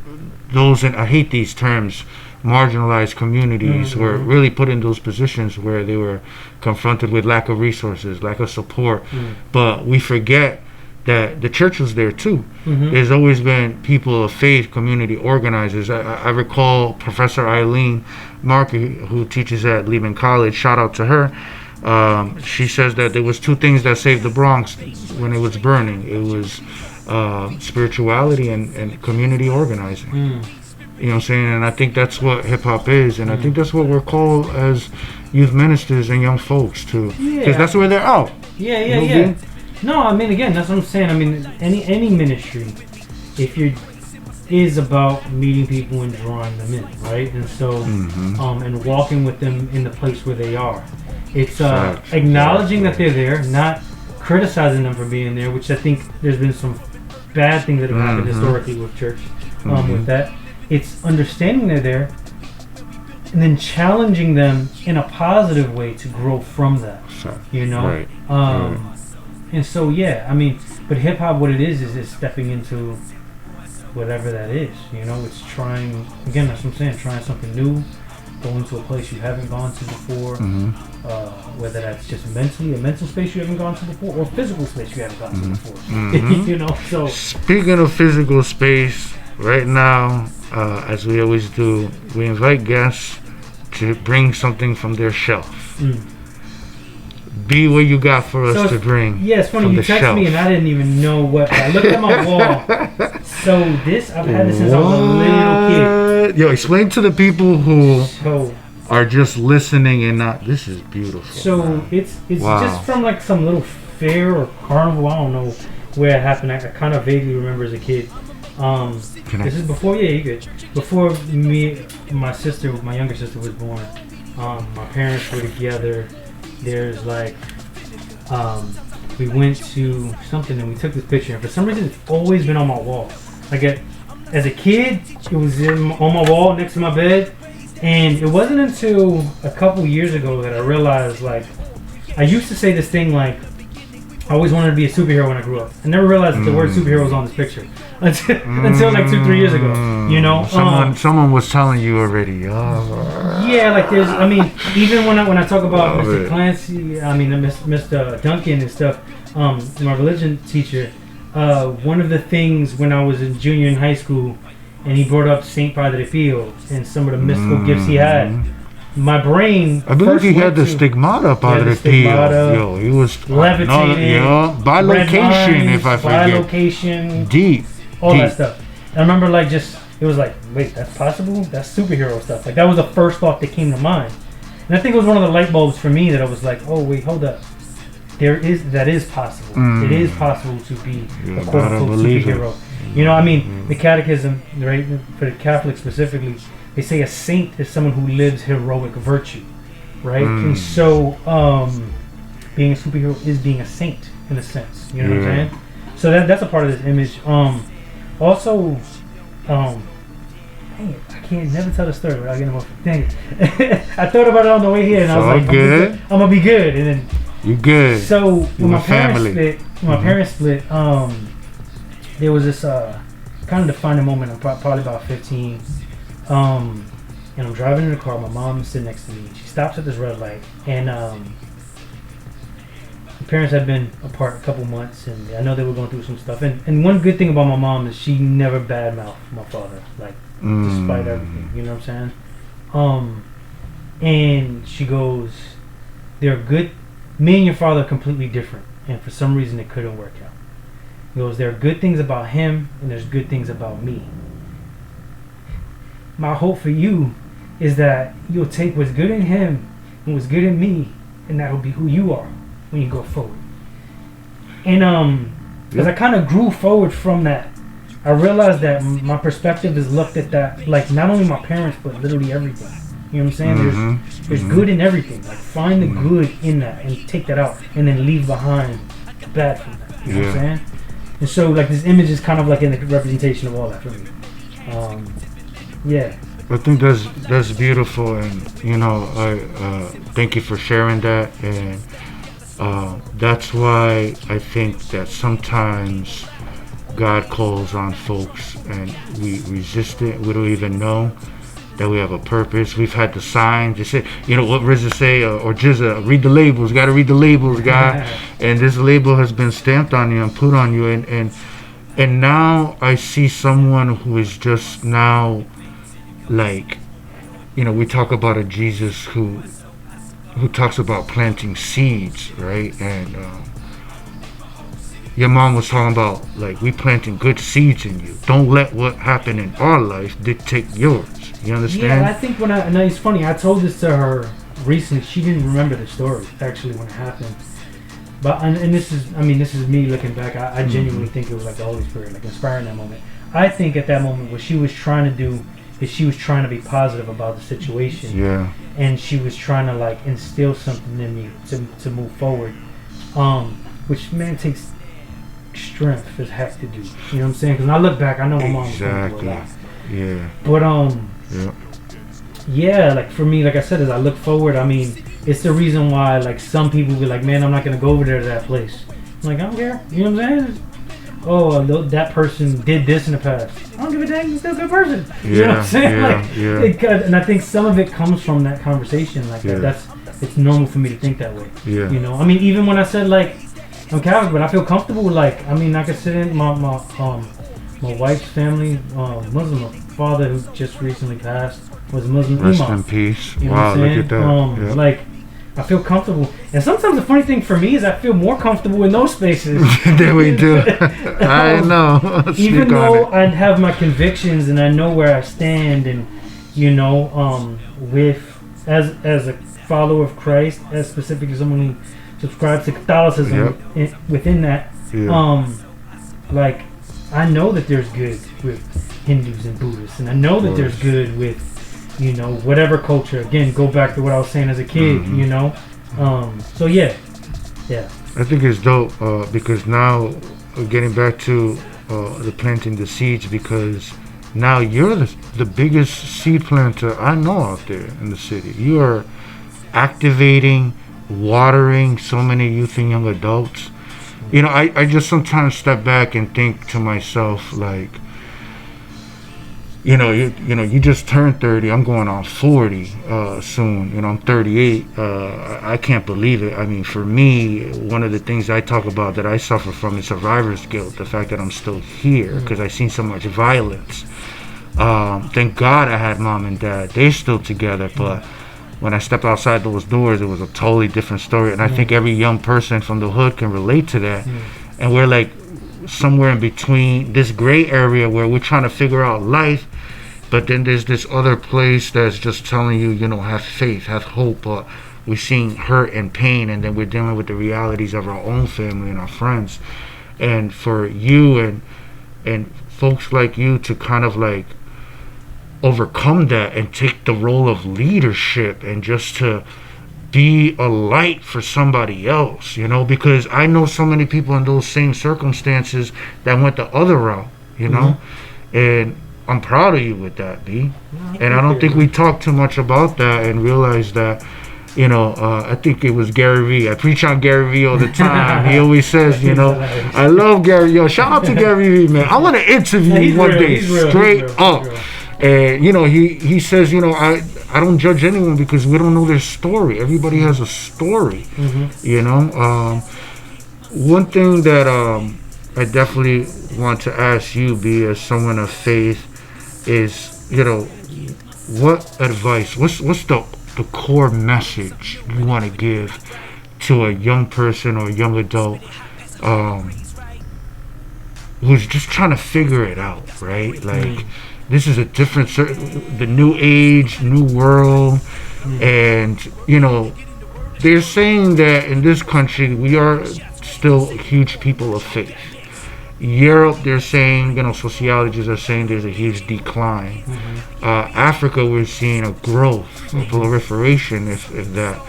those, and I hate these terms, marginalized communities were really put in those positions where they were confronted with lack of resources, lack of support. But we forget that the church was there too. There's always been people of faith, community organizers. I recall Professor Eileen Markey, who teaches at Lehman College, shout out to her. She says that there was two things that saved the Bronx when it was burning. It was spirituality and community organizing. You know what I'm saying? And I think that's what hip-hop is, and I think that's what we're called as youth ministers and young folks too, because that's where they're out. Yeah. No, I mean, again, that's what I'm saying. I mean, any ministry, is about meeting people and drawing them in, right? And so, and walking with them in the place where they are. It's acknowledging that they're there, not criticizing them for being there, which I think there's been some bad things that have happened historically with church, with that. It's understanding they're there, and then challenging them in a positive way to grow from that. You know, And so yeah, I mean, but hip hop, what it is it's stepping into whatever that is. You know, it's trying again. That's what I'm saying. Trying something new, going to a place you haven't gone to before. Whether that's just mentally, a mental space you haven't gone to before, or physical space you haven't gone to before. You know. So speaking of physical space, right now, as we always do, we invite guests to bring something from their shelf. Be what you got for us to bring. Yeah, it's funny. You texted me and I didn't even know what. I looked at my wall. So this, I've had this since I was a little kid. Yo, explain to the people who are just listening and not. This is beautiful. So it's just from like some little fair or carnival. I don't know where it happened. I kind of vaguely remember as a kid. This is before. Yeah, you good. Before me, my younger sister was born. My parents were together. There's like, we went to something and we took this picture, and for some reason it's always been on my wall. Like as a kid, it was on my wall next to my bed, and it wasn't until a couple years ago that I realized, like, I used to say this thing like, I always wanted to be a superhero when I grew up. I never realized that the word superhero was on this picture until like 2-3 years ago. You know, someone was telling you already. Yeah, like there's. I mean, even when I talk about Mr. Clancy, I mean Mr. Duncan and stuff, my religion teacher. One of the things when I was in junior in high school, and he brought up Saint Padre Pio and some of the mystical gifts he had. My brain. I believe he had the stigmata Padre Pio. Yo, he was levitating. By location, if I forget. By location. Deep. That stuff. I remember like just. It was like, wait, that's possible? That's superhero stuff. Like that was the first thought that came to mind. And I think it was one of the light bulbs for me that I was like, oh wait, hold up. That is possible. It is possible to be a quote unquote superhero. You know, I mean, the catechism, right, for the Catholics specifically, they say a saint is someone who lives heroic virtue. Right? And so being a superhero is being a saint in a sense. You know what I'm saying? So that's a part of this image. Also dang it, I can't never tell the story without getting emotional. Dang it. I thought about it on the way here and I was like, I'm gonna be good. And then you good. So when my parents split, there was this kind of defining moment. I'm probably about 15. And I'm driving in the car, my mom's sitting next to me. She stops at this red light, and my parents had been apart a couple months, and I know they were going through some stuff. And one good thing about my mom is she never badmouthed my father, like despite everything. You know what I'm saying? And she goes, "They're good. Me and your father are completely different, and for some reason it couldn't work out." He goes, "There are good things about him, and there's good things about me. My hope for you is that you'll take what's good in him and what's good in me, and that'll be who you are when you go forward." And as I kind of grew forward from that, I realized that my perspective is looked at that like not only my parents but literally everything. You know what I'm saying? There's good in everything. Like find the good in that and take that out, and then leave behind the bad from that. You know what I'm saying? And so like this image is kind of like in the representation of all that for me. Yeah. I think that's beautiful, and you know, I thank you for sharing that, and that's why I think that sometimes God calls on folks and we resist it. We don't even know that we have a purpose. We've had the signs. They say, you know what RZA say, or Jizza, read the labels. Got to read the labels, guy. And this label has been stamped on you and put on you, and now I see someone who is just now. Like, you know, we talk about a Jesus who talks about planting seeds, right? And your mom was talking about, like, we planting good seeds in you. Don't let what happened in our life dictate yours. You understand? Yeah, I think and it's funny, I told this to her recently. She didn't remember the story, actually, when it happened. But, and this is me looking back. I genuinely think it was like the Holy Spirit, like, inspiring that moment. I think at that moment, what she was trying to do is she was trying to be positive about the situation. Yeah. And she was trying to like instill something in me to move forward. Which man takes strength as heck to do. You know what I'm saying? Because when I look back, I know my mom was going through a lot. Yeah. But yeah, like for me, like I said, as I look forward, I mean, it's the reason why like some people be like, man, I'm not gonna go over there to that place. Like, I don't care. You know what I'm saying? Oh, that person did this in the past. I don't give a dang. He's still a good person. You know what I'm saying? And I think some of it comes from that conversation. Like it's normal for me to think that way. Yeah. You know, I mean, even when I said like I'm Catholic, but I feel comfortable. Like, I mean, I could sit in my wife's family, Muslim. My father, who just recently passed, was a Muslim Rest imam. in peace. You know Wow, what I'm look saying? at that. Like, I feel comfortable. And sometimes the funny thing for me is I feel more comfortable in those spaces. There we do. I know. Even though I have my convictions and I know where I stand, and you know, with as a follower of Christ, as specifically someone who subscribes to Catholicism, within that, like, I know that there's good with Hindus and Buddhists, and I know that there's good with, you know, whatever culture. Again, go back to what I was saying as a kid, you know. So yeah. I think it's dope because now getting back to the planting the seeds, because now you're the biggest seed planter I know out there in the city. You are activating, watering so many youth and young adults. You know, I just sometimes step back and think to myself, like, you know, you just turned 30. I'm going on 40 soon. You know, I'm 38. I can't believe it. I mean, for me, one of the things I talk about that I suffer from is survivor's guilt. The fact that I'm still here because I've seen so much violence. Thank God I had mom and dad. They're still together, but when I stepped outside those doors, it was a totally different story. And I think every young person from the hood can relate to that. And we're like somewhere in between this gray area where we're trying to figure out life, but then there's this other place that's just telling you, you know, have faith, have hope. But we're seeing hurt and pain, and then we're dealing with the realities of our own family and our friends. And for you and folks like you to kind of like overcome that and take the role of leadership and just to be a light for somebody else, you know, because I know so many people in those same circumstances that went the other route, you know, and I'm proud of you with that, B. And I don't think we talk too much about that and realize that, you know, I think it was Gary Vee. I preach on Gary Vee all the time. He always says, you know, I love Gary. Yo, shout out to Gary Vee, man. I want to interview you one day, straight up. And, you know, he says, you know, I don't judge anyone because we don't know their story. Everybody has a story, you know. One thing that I definitely want to ask you, B, as someone of faith, is, you know, what advice, what's the core message you want to give to a young person or a young adult who's just trying to figure it out, right? Like, this is a different, the new age, new world, and, you know, they're saying that in this country we are still huge people of faith. Europe, they're saying, you know, sociologists are saying there's a huge decline. Africa, we're seeing a growth, a proliferation, if that.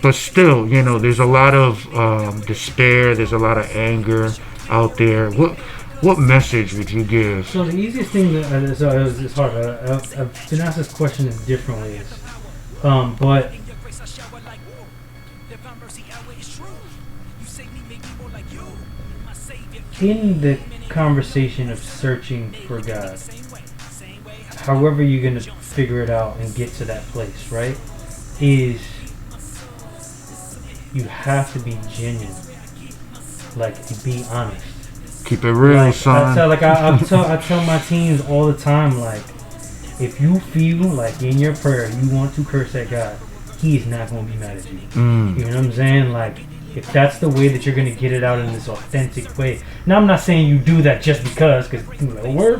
But still, you know, there's a lot of despair, there's a lot of anger out there. What message would you give? So the easiest thing that it's hard. I've been asked this question in different ways, but in the conversation of searching for God, however you're gonna figure it out and get to that place, right? Is you have to be genuine, like be honest. Keep it real, like, son. I tell my teens all the time, like, if you feel like in your prayer you want to curse at God, He's not going to be mad at you. You know what I'm saying? Like, if that's the way that you're going to get it out in this authentic way. Now, I'm not saying you do that just because, you know, we're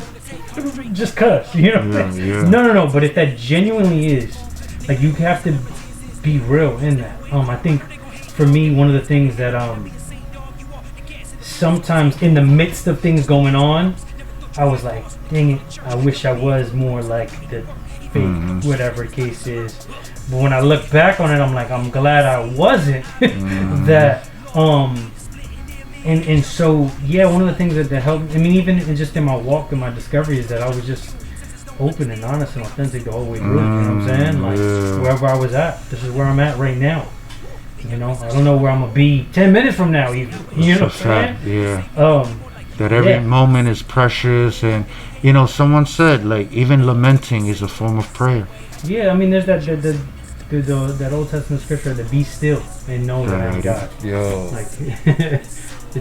just cuss, you know? Yeah. No. But if that genuinely is, like, you have to be real in that. I think for me, one of the things that sometimes in the midst of things going on, I was like, dang it, I wish I was more like the fake, whatever the case is. But when I look back on it, I'm like, I'm glad I wasn't. That and so yeah, one of the things that helped, I mean, even just in my walk and my discovery, is that I was just open and honest and authentic the whole way through. You know what I'm saying? Like, wherever I was at, this is where I'm at right now. You know, I don't know where I'm gonna be 10 minutes from now, even. You know what I'm saying? Yeah. That every moment is precious, and you know, someone said like even lamenting is a form of prayer. Yeah, I mean, there's that Old Testament scripture, the be still and know that I am God. Yo, Like,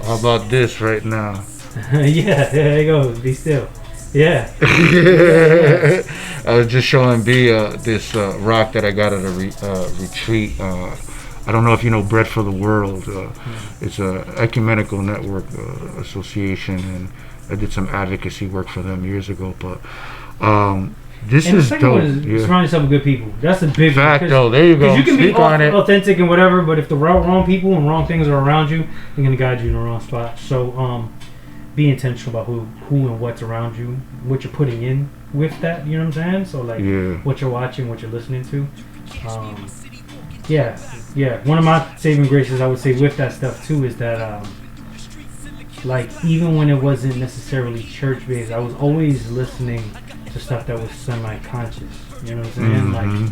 how about this right now? yeah, there you go. Be still. Yeah. I was just showing B this rock that I got at a retreat. I don't know if you know Bread for the World. It's a ecumenical network association, and I did some advocacy work for them years ago. But this and is the second dope. one is surround yourself with good people. That's a big fact, though. There you go. Because you can Speak be on it. authentic and whatever, but if the wrong people and wrong things are around you, they're gonna guide you in the wrong spot. So be intentional about who and what's around you, what you're putting in with that. You know what I'm saying? So like what you're watching, what you're listening to. Yeah. One of my saving graces, I would say, with that stuff too, is that like even when it wasn't necessarily church based, I was always listening to stuff that was semi-conscious. You know what I'm saying? Like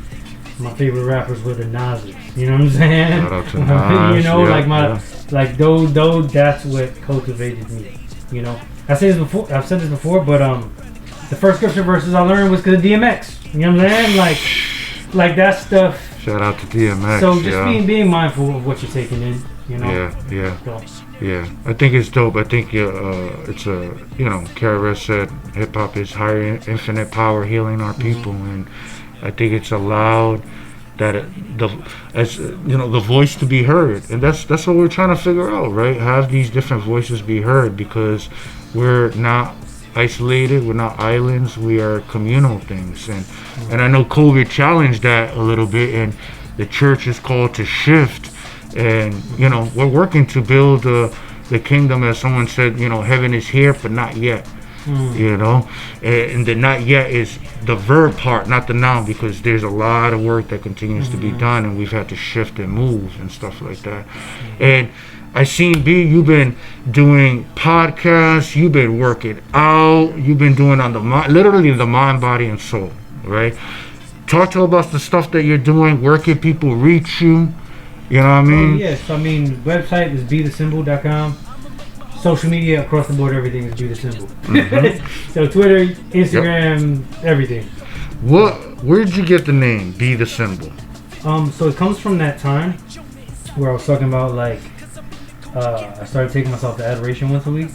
my favorite rappers were the Nas's. You know what I'm saying? Shout out to Nas. You know, like those that's what cultivated me. You know, I've said this before, but the first scripture verses I learned was because of DMX. You know what I'm saying? Like that stuff. Shout out to DMX. So just being mindful of what you're taking in. You know. Yeah. I think it's dope. I think it's a KRS said hip hop is higher infinite power healing our people, and I think it's allowed that the voice to be heard, and that's what we're trying to figure out, right? Have these different voices be heard, because we're not isolated, we're not islands, we are communal things, and I know COVID challenged that a little bit, and the church is called to shift, and we're working to build the kingdom, as someone said, heaven is here but not yet. And the not yet is the verb part, not the noun, because there's a lot of work that continues to be done, and we've had to shift and move and stuff like that. And I seen B, you've been doing podcasts, you've been working out, you've been doing on the mind, literally the mind, body, and soul, right? Talk to us about the stuff that you're doing. Where can people reach you? You know what I mean? Yes, website is bethesymbol.com. Social media across the board, everything is Be The Symbol. So Twitter, Instagram, everything. Where did you get the name Be The Symbol? So it comes from that time where I was talking about like I started taking myself to adoration once a week.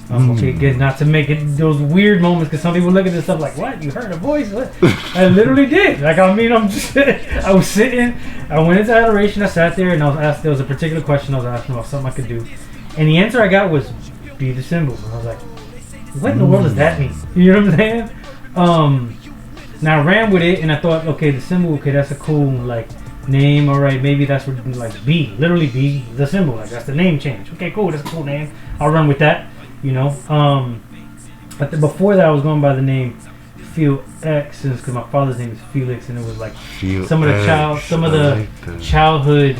Okay, again, not to make it those weird moments, because some people look at this stuff like, what? You heard a voice? What? I literally did. Like, I was sitting, I went into adoration, I sat there, and I was asked, there was a particular question I was asking about something I could do. And the answer I got was, Be The Symbol. And I was like, what in the world does that mean? You know what I'm saying? Now I ran with it, and I thought, okay, the symbol, okay, that's a cool, like, name. All right, maybe that's what, like, literally Be The Symbol. Like, that's the name change. Okay, cool, that's a cool name. I'll run with that, But before that, I was going by the name Felix, because my father's name is Felix, and it was like some of the childhood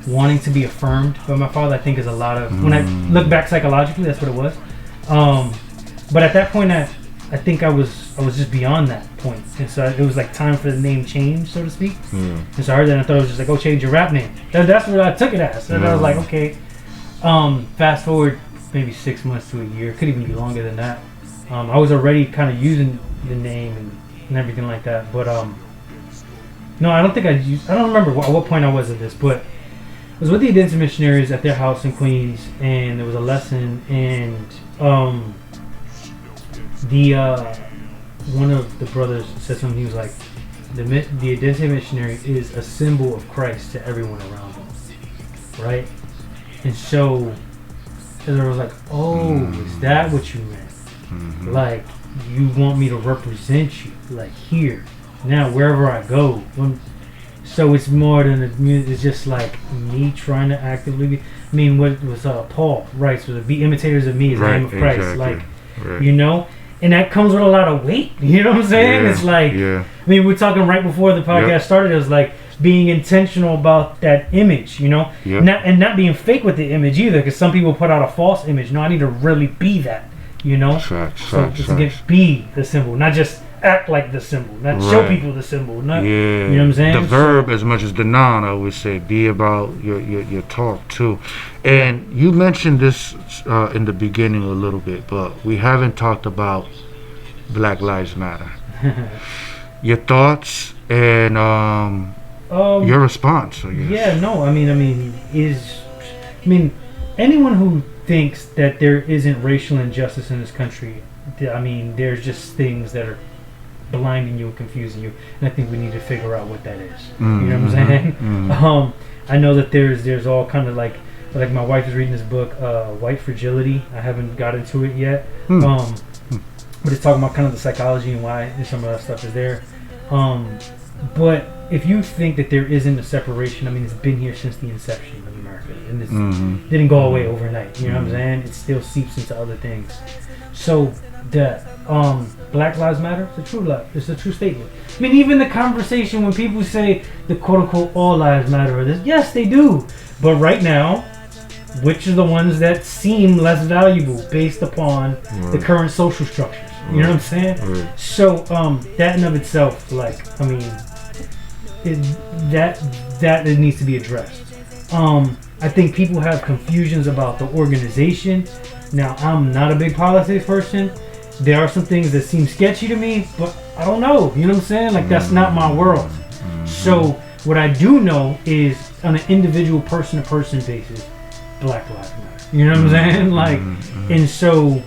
wanting to be affirmed by my father. I think is a lot of, when I look back psychologically, that's what it was. But at that point, I think I was just beyond that point, and so it was like time for the name change, so to speak. And so I heard that, and I thought it was just like, oh, change your rap name. That's what I took it as. And I was like, okay. Fast forward maybe 6 months to a year, could even be longer than that. I was already kind of using the name and everything like that, but no, I don't think I don't remember at what point I was at this, but I was with the Identity Missionaries at their house in Queens, and there was a lesson, and one of the brothers said something. He was like, the Identity Missionary is a symbol of Christ to everyone around him, right? And so I was like, oh, is that what you meant? Like, you want me to represent you, like, here, now, wherever I go. So it's more than it's just like me trying to actively be. I mean, what was Paul writes, so be imitators of me is the name of Christ. Exactly. Like, and that comes with a lot of weight. You know what I'm saying? It's like, I mean, we're talking right before the podcast started. It was like being intentional about that image, not being fake with the image either, because some people put out a false image. No, I need to really be that, Facts. Be the symbol, not just act like the symbol, not show people the symbol. Not, Yeah. you know what I'm saying? The verb as much as the noun, I always say, be about your talk too. And you mentioned this in the beginning a little bit, but we haven't talked about Black Lives Matter. Your thoughts and your response, I guess. Yeah, no, I mean, anyone who thinks that there isn't racial injustice in this country, I mean, there's just things that are blinding you and confusing you, and I think we need to figure out what that is. You know what I'm saying? I know that there's all kind of like my wife is reading this book, White Fragility. I haven't got into it yet, but it's talking about kind of the psychology and why some of that stuff is there. But if you think that there isn't a separation, I mean, it's been here since the inception of America, and it didn't go away overnight. You know what I'm saying? It still seeps into other things. So the Black Lives Matter, it's a true statement. I mean, even the conversation when people say the quote unquote all lives matter, or this, yes, they do. But right now, which are the ones that seem less valuable based upon the current social structures? You know what I'm saying? So that in of itself, like, I mean, that needs to be addressed. I think people have confusions about the organization. Now, I'm not a big politics person. There are some things that seem sketchy to me, but I don't know. You know what I'm saying? Like, that's not my world. So what I do know is on an individual person-to-person basis, Black Lives Matter. You know what I'm saying? Like, and so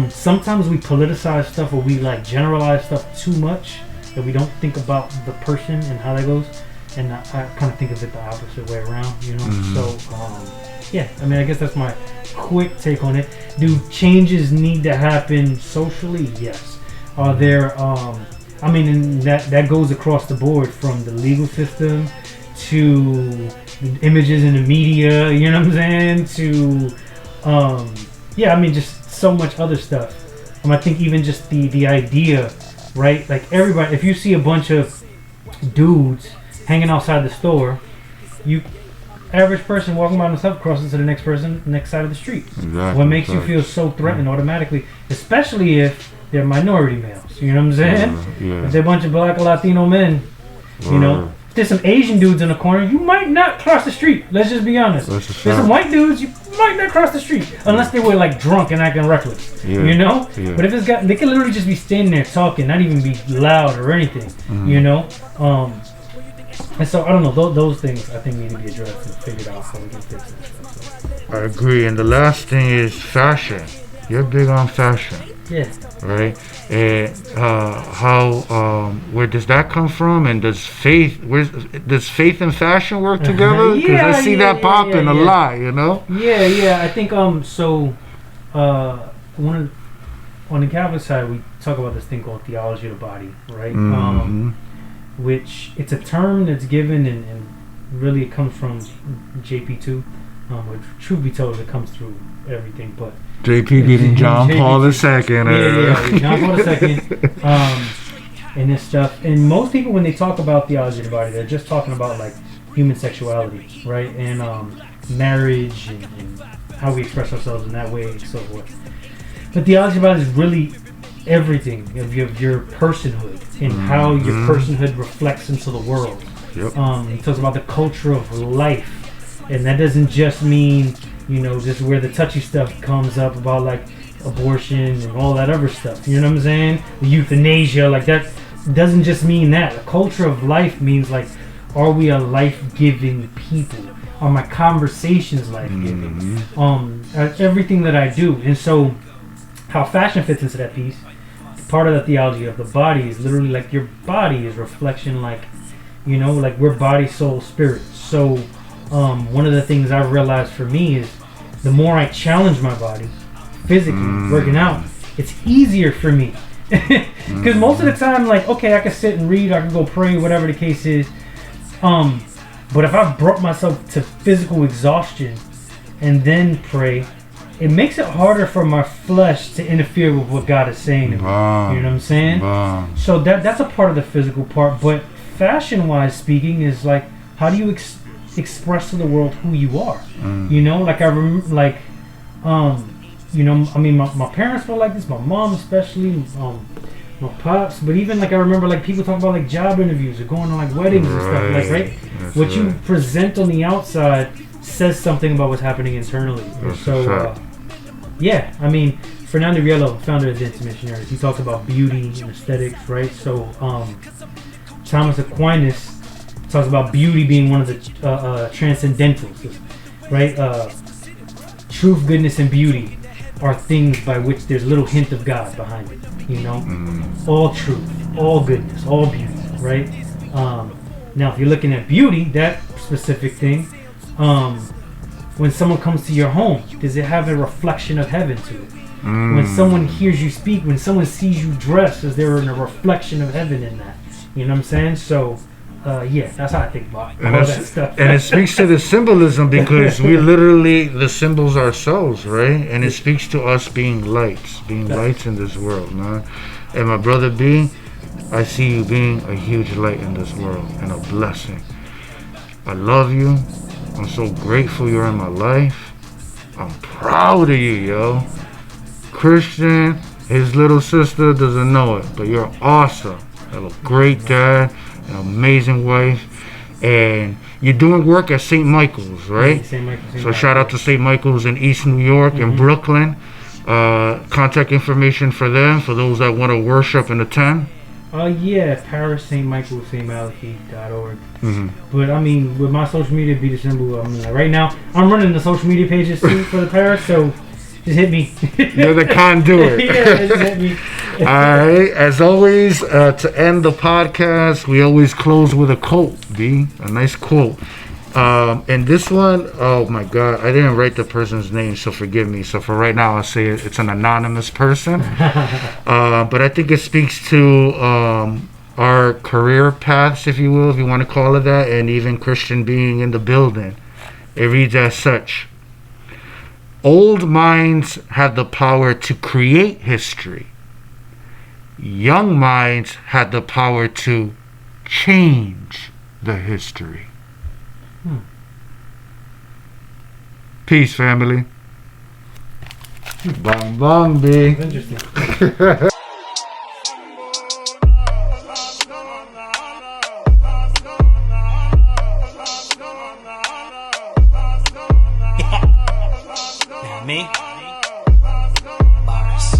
sometimes we politicize stuff, or we like generalize stuff too much, that we don't think about the person and how that goes. And I kind of think of it the opposite way around, you know. So yeah, I mean, I guess that's my quick take on it. Do changes need to happen socially? Yes. Are there? I mean, and that goes across the board, from the legal system to the images in the media. You know what I'm saying? To yeah, I mean, just so much other stuff. I think even just the idea, right? Like, everybody, if you see a bunch of dudes hanging outside the store, average person walking by themselves crosses to the next person next side of the street. Exactly. What makes you feel so threatened automatically, especially if they're minority males? You know what I'm saying? If they're a bunch of black or Latino men, you know, if there's some Asian dudes in the corner, you might not cross the street. Let's just be honest. If there's some white dudes, you might not cross the street unless they were like drunk and acting reckless. You know? But if they can literally just be standing there talking, not even be loud or anything. You know? And so, I don't know, those things I think need to be addressed and figured out how we can fix it. So. I agree. And the last thing is fashion. You're big on fashion. Yeah. Right? And where does that come from? And does faith and fashion work together? Because I see that popping a lot, you know? Yeah. I think, on the Catholic side, we talk about this thing called theology of the body, right? Which it's a term that's given and really it comes from JP2. Which, truth be told, it comes through everything. But JP getting John Paul II. Yeah, John Paul II. And this stuff. And most people, when they talk about theology of the body, they're just talking about like human sexuality, right? And marriage and how we express ourselves in that way and so forth. But theology of the body is really everything of your personhood and how your personhood reflects into the world. He talks about the culture of life, and that doesn't just mean, you know, just where the touchy stuff comes up about like abortion and all that other stuff. You know what I'm saying? Euthanasia, like that doesn't just mean that. The culture of life means like, are we a life-giving people? Are my conversations life-giving? Everything that I do, and so how fashion fits into that piece. Part of the theology of the body is literally like your body is reflection, like, you know, like we're body, soul, spirit. So one of the things I've realized for me is the more I challenge my body physically, working out, it's easier for me. Because most of the time, like, okay, I can sit and read, I can go pray, whatever the case is. But if I've brought myself to physical exhaustion and then pray, it makes it harder for my flesh to interfere with what God is saying to me. You know what I'm saying? So that's a part of the physical part. But fashion-wise speaking, is like, how do you express to the world who you are? You know, like I remember, like, you know, I mean, my parents were like this. My mom especially. my pops, but even like I remember like people talk about like job interviews or going on like weddings and stuff, like right. What you present on the outside says something about what's happening internally. So yeah, I mean, Fernando Riello, founder of the Anti-Missionaries, he talks about beauty and aesthetics, right? So Thomas Aquinas talks about beauty being one of the transcendentals, right? Truth, goodness, and beauty are things by which there's a little hint of God behind it, you know? All truth, all goodness, all beauty, right? Now, if you're looking at beauty, that specific thing, when someone comes to your home, does it have a reflection of heaven to it? When someone hears you speak, when someone sees you dress, is there a reflection of heaven in that? You know what I'm saying? So, yeah, that's how I think about all that stuff. And it speaks to the symbolism because we literally, the symbols ourselves, right? And it speaks to us being lights in this world, man. And my brother B, I see you being a huge light in this world and a blessing. I love you. I'm so grateful you're in my life. I'm proud of you, yo. Christian, his little sister doesn't know it, but you're awesome. You have a great dad, an amazing wife, and you're doing work at St. Michael's, right? St. Michael's. So shout out to St. Michael's in East New York and Brooklyn. Contact information for them, for those that want to worship and attend. Yeah, Paris, St. Michael, stmalachy.org. But I mean, with my social media, be the symbol. I mean, like right now, I'm running the social media pages too for the Paris, so just hit me. You're the conduit. Yeah, just hit me. All right. As always, to end the podcast, we always close with a quote, B. A nice quote. And this one, oh my God, I didn't write the person's name, so forgive me. So for right now, I'll say it's an anonymous person. But I think it speaks to our career paths, if you will, if you want to call it that, and even Christian being in the building. It reads as such: old minds have the power to create history. Young minds have the power to change the history. Peace, family. Bang, bang, B. Interesting. Me? Bars.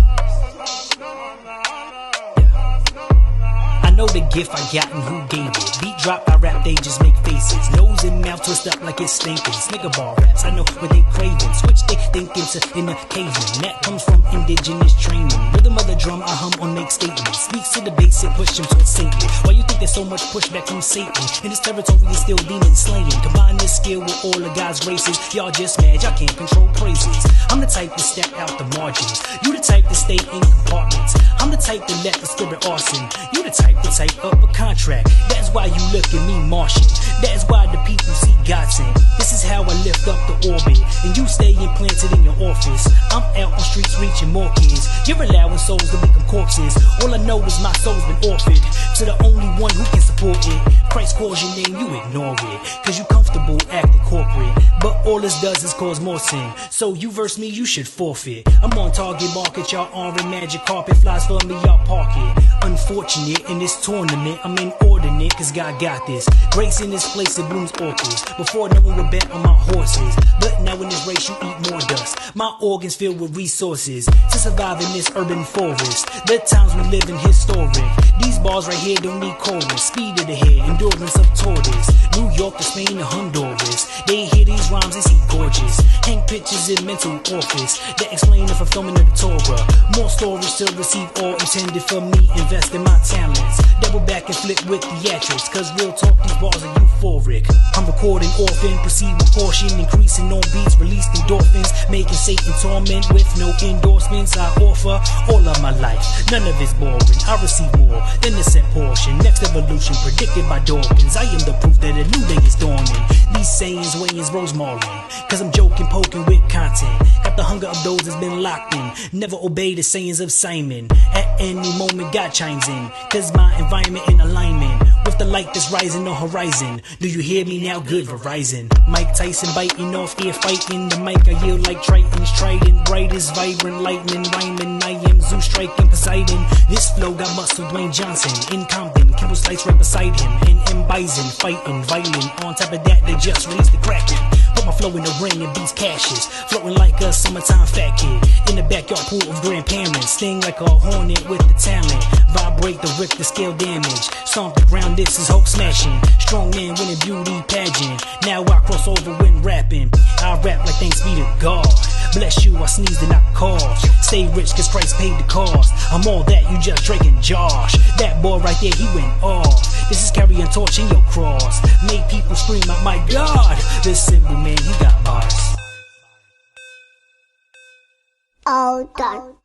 I know the gift I got and who gave it. Beat drop, I rap, they just make faces. Nose and mouth twist up like it's stinking. Snicker bar raps, I know what they craving. Switch they thinking to in a caveman. That comes from indigenous training. Rhythm of the drum, I hum or make statements. Speaks to the basic, push him towards Satan. Why you think there's so much pushback from Satan? In this territory is still demon slaying. Combine this skill with all of God's graces. Y'all just mad, y'all can't control praises. I'm the type to step out the margins. You the type to stay in compartments. I'm the type to let the spirit arson. You the type to type up a contract. That's why you look at me Martian. That's why the people see God sing. This is how I lift up the orbit. And you stay implanted in your office. I'm out on streets reaching more kids. You're allowing souls to become corpses. All I know is my soul's been offered to the only one who can support it. Christ calls your name, you ignore it. Cause you comfortable acting corporate. But all this does is cause more sin. So you verse me, you should forfeit. I'm on target market, y'all on magic carpet. Flies for me, y'all park it. Unfortunate in this tournament, I'm inordinate cause God got this. Grace in this place, it blooms orchids. Before no one would bet on my horses. But now in this race you eat more dust. My organs filled with resources to survive in this urban forest. The times we live in historic. These bars right here don't need chorus. Speed of the head, endurance of tortoise. New York to Spain to Honduras. They hear these rhymes and see gorgeous. Hang pictures in mental office that explain the fulfillment of the Torah. More stories to receive all intended for me. Invest in my talents. Double back and flip with theatrics. Cause real talk, these bars are euphoric. I'm recording often, proceed with caution. Increasing on beats, released endorphins. Making Satan torment with no endorsements. I offer all of my life. None of it's boring. I receive more than the set portion. Next evolution predicted by Dawkins. I am the proof that a new day is dawning. These sayings weighing rosemary. Cause I'm joking, poking with content. Got the hunger of those that's been locked in. Never obey the sayings of Simon. At any moment God chimes in. Cause my environment in alignment with the light that's rising on horizon. Do you hear me now? Good Verizon. Mike Tyson biting off ear, fighting the mic. I yield like Triton's trident. Bright as vibrant lightning rhyming. I am Zeus striking Poseidon. This flow got muscle Dwayne Johnson in Compton. Kimball Slice right beside him. And M. Bison fighting, violent. On top of that, they just released the Kraken. Put my flow in the ring and beats cashes. Floating like a summertime fat kid. In the backyard pool of grandparents. Sting like a hornet with the talent. Vibrate the Richter scale damage. Stomp the ground, this is Hulk smashing. Strong man winning beauty pageant. Now I cross over when rapping. I rap like thanks be to God. Bless you, I sneezed and I coughed. Stay rich cause Christ paid the cost. I'm all that, you just Drake and Josh. That boy right there, he went off. This is carrying torch in your cross. Make people scream out, my God. This simple man, he got bars. All done.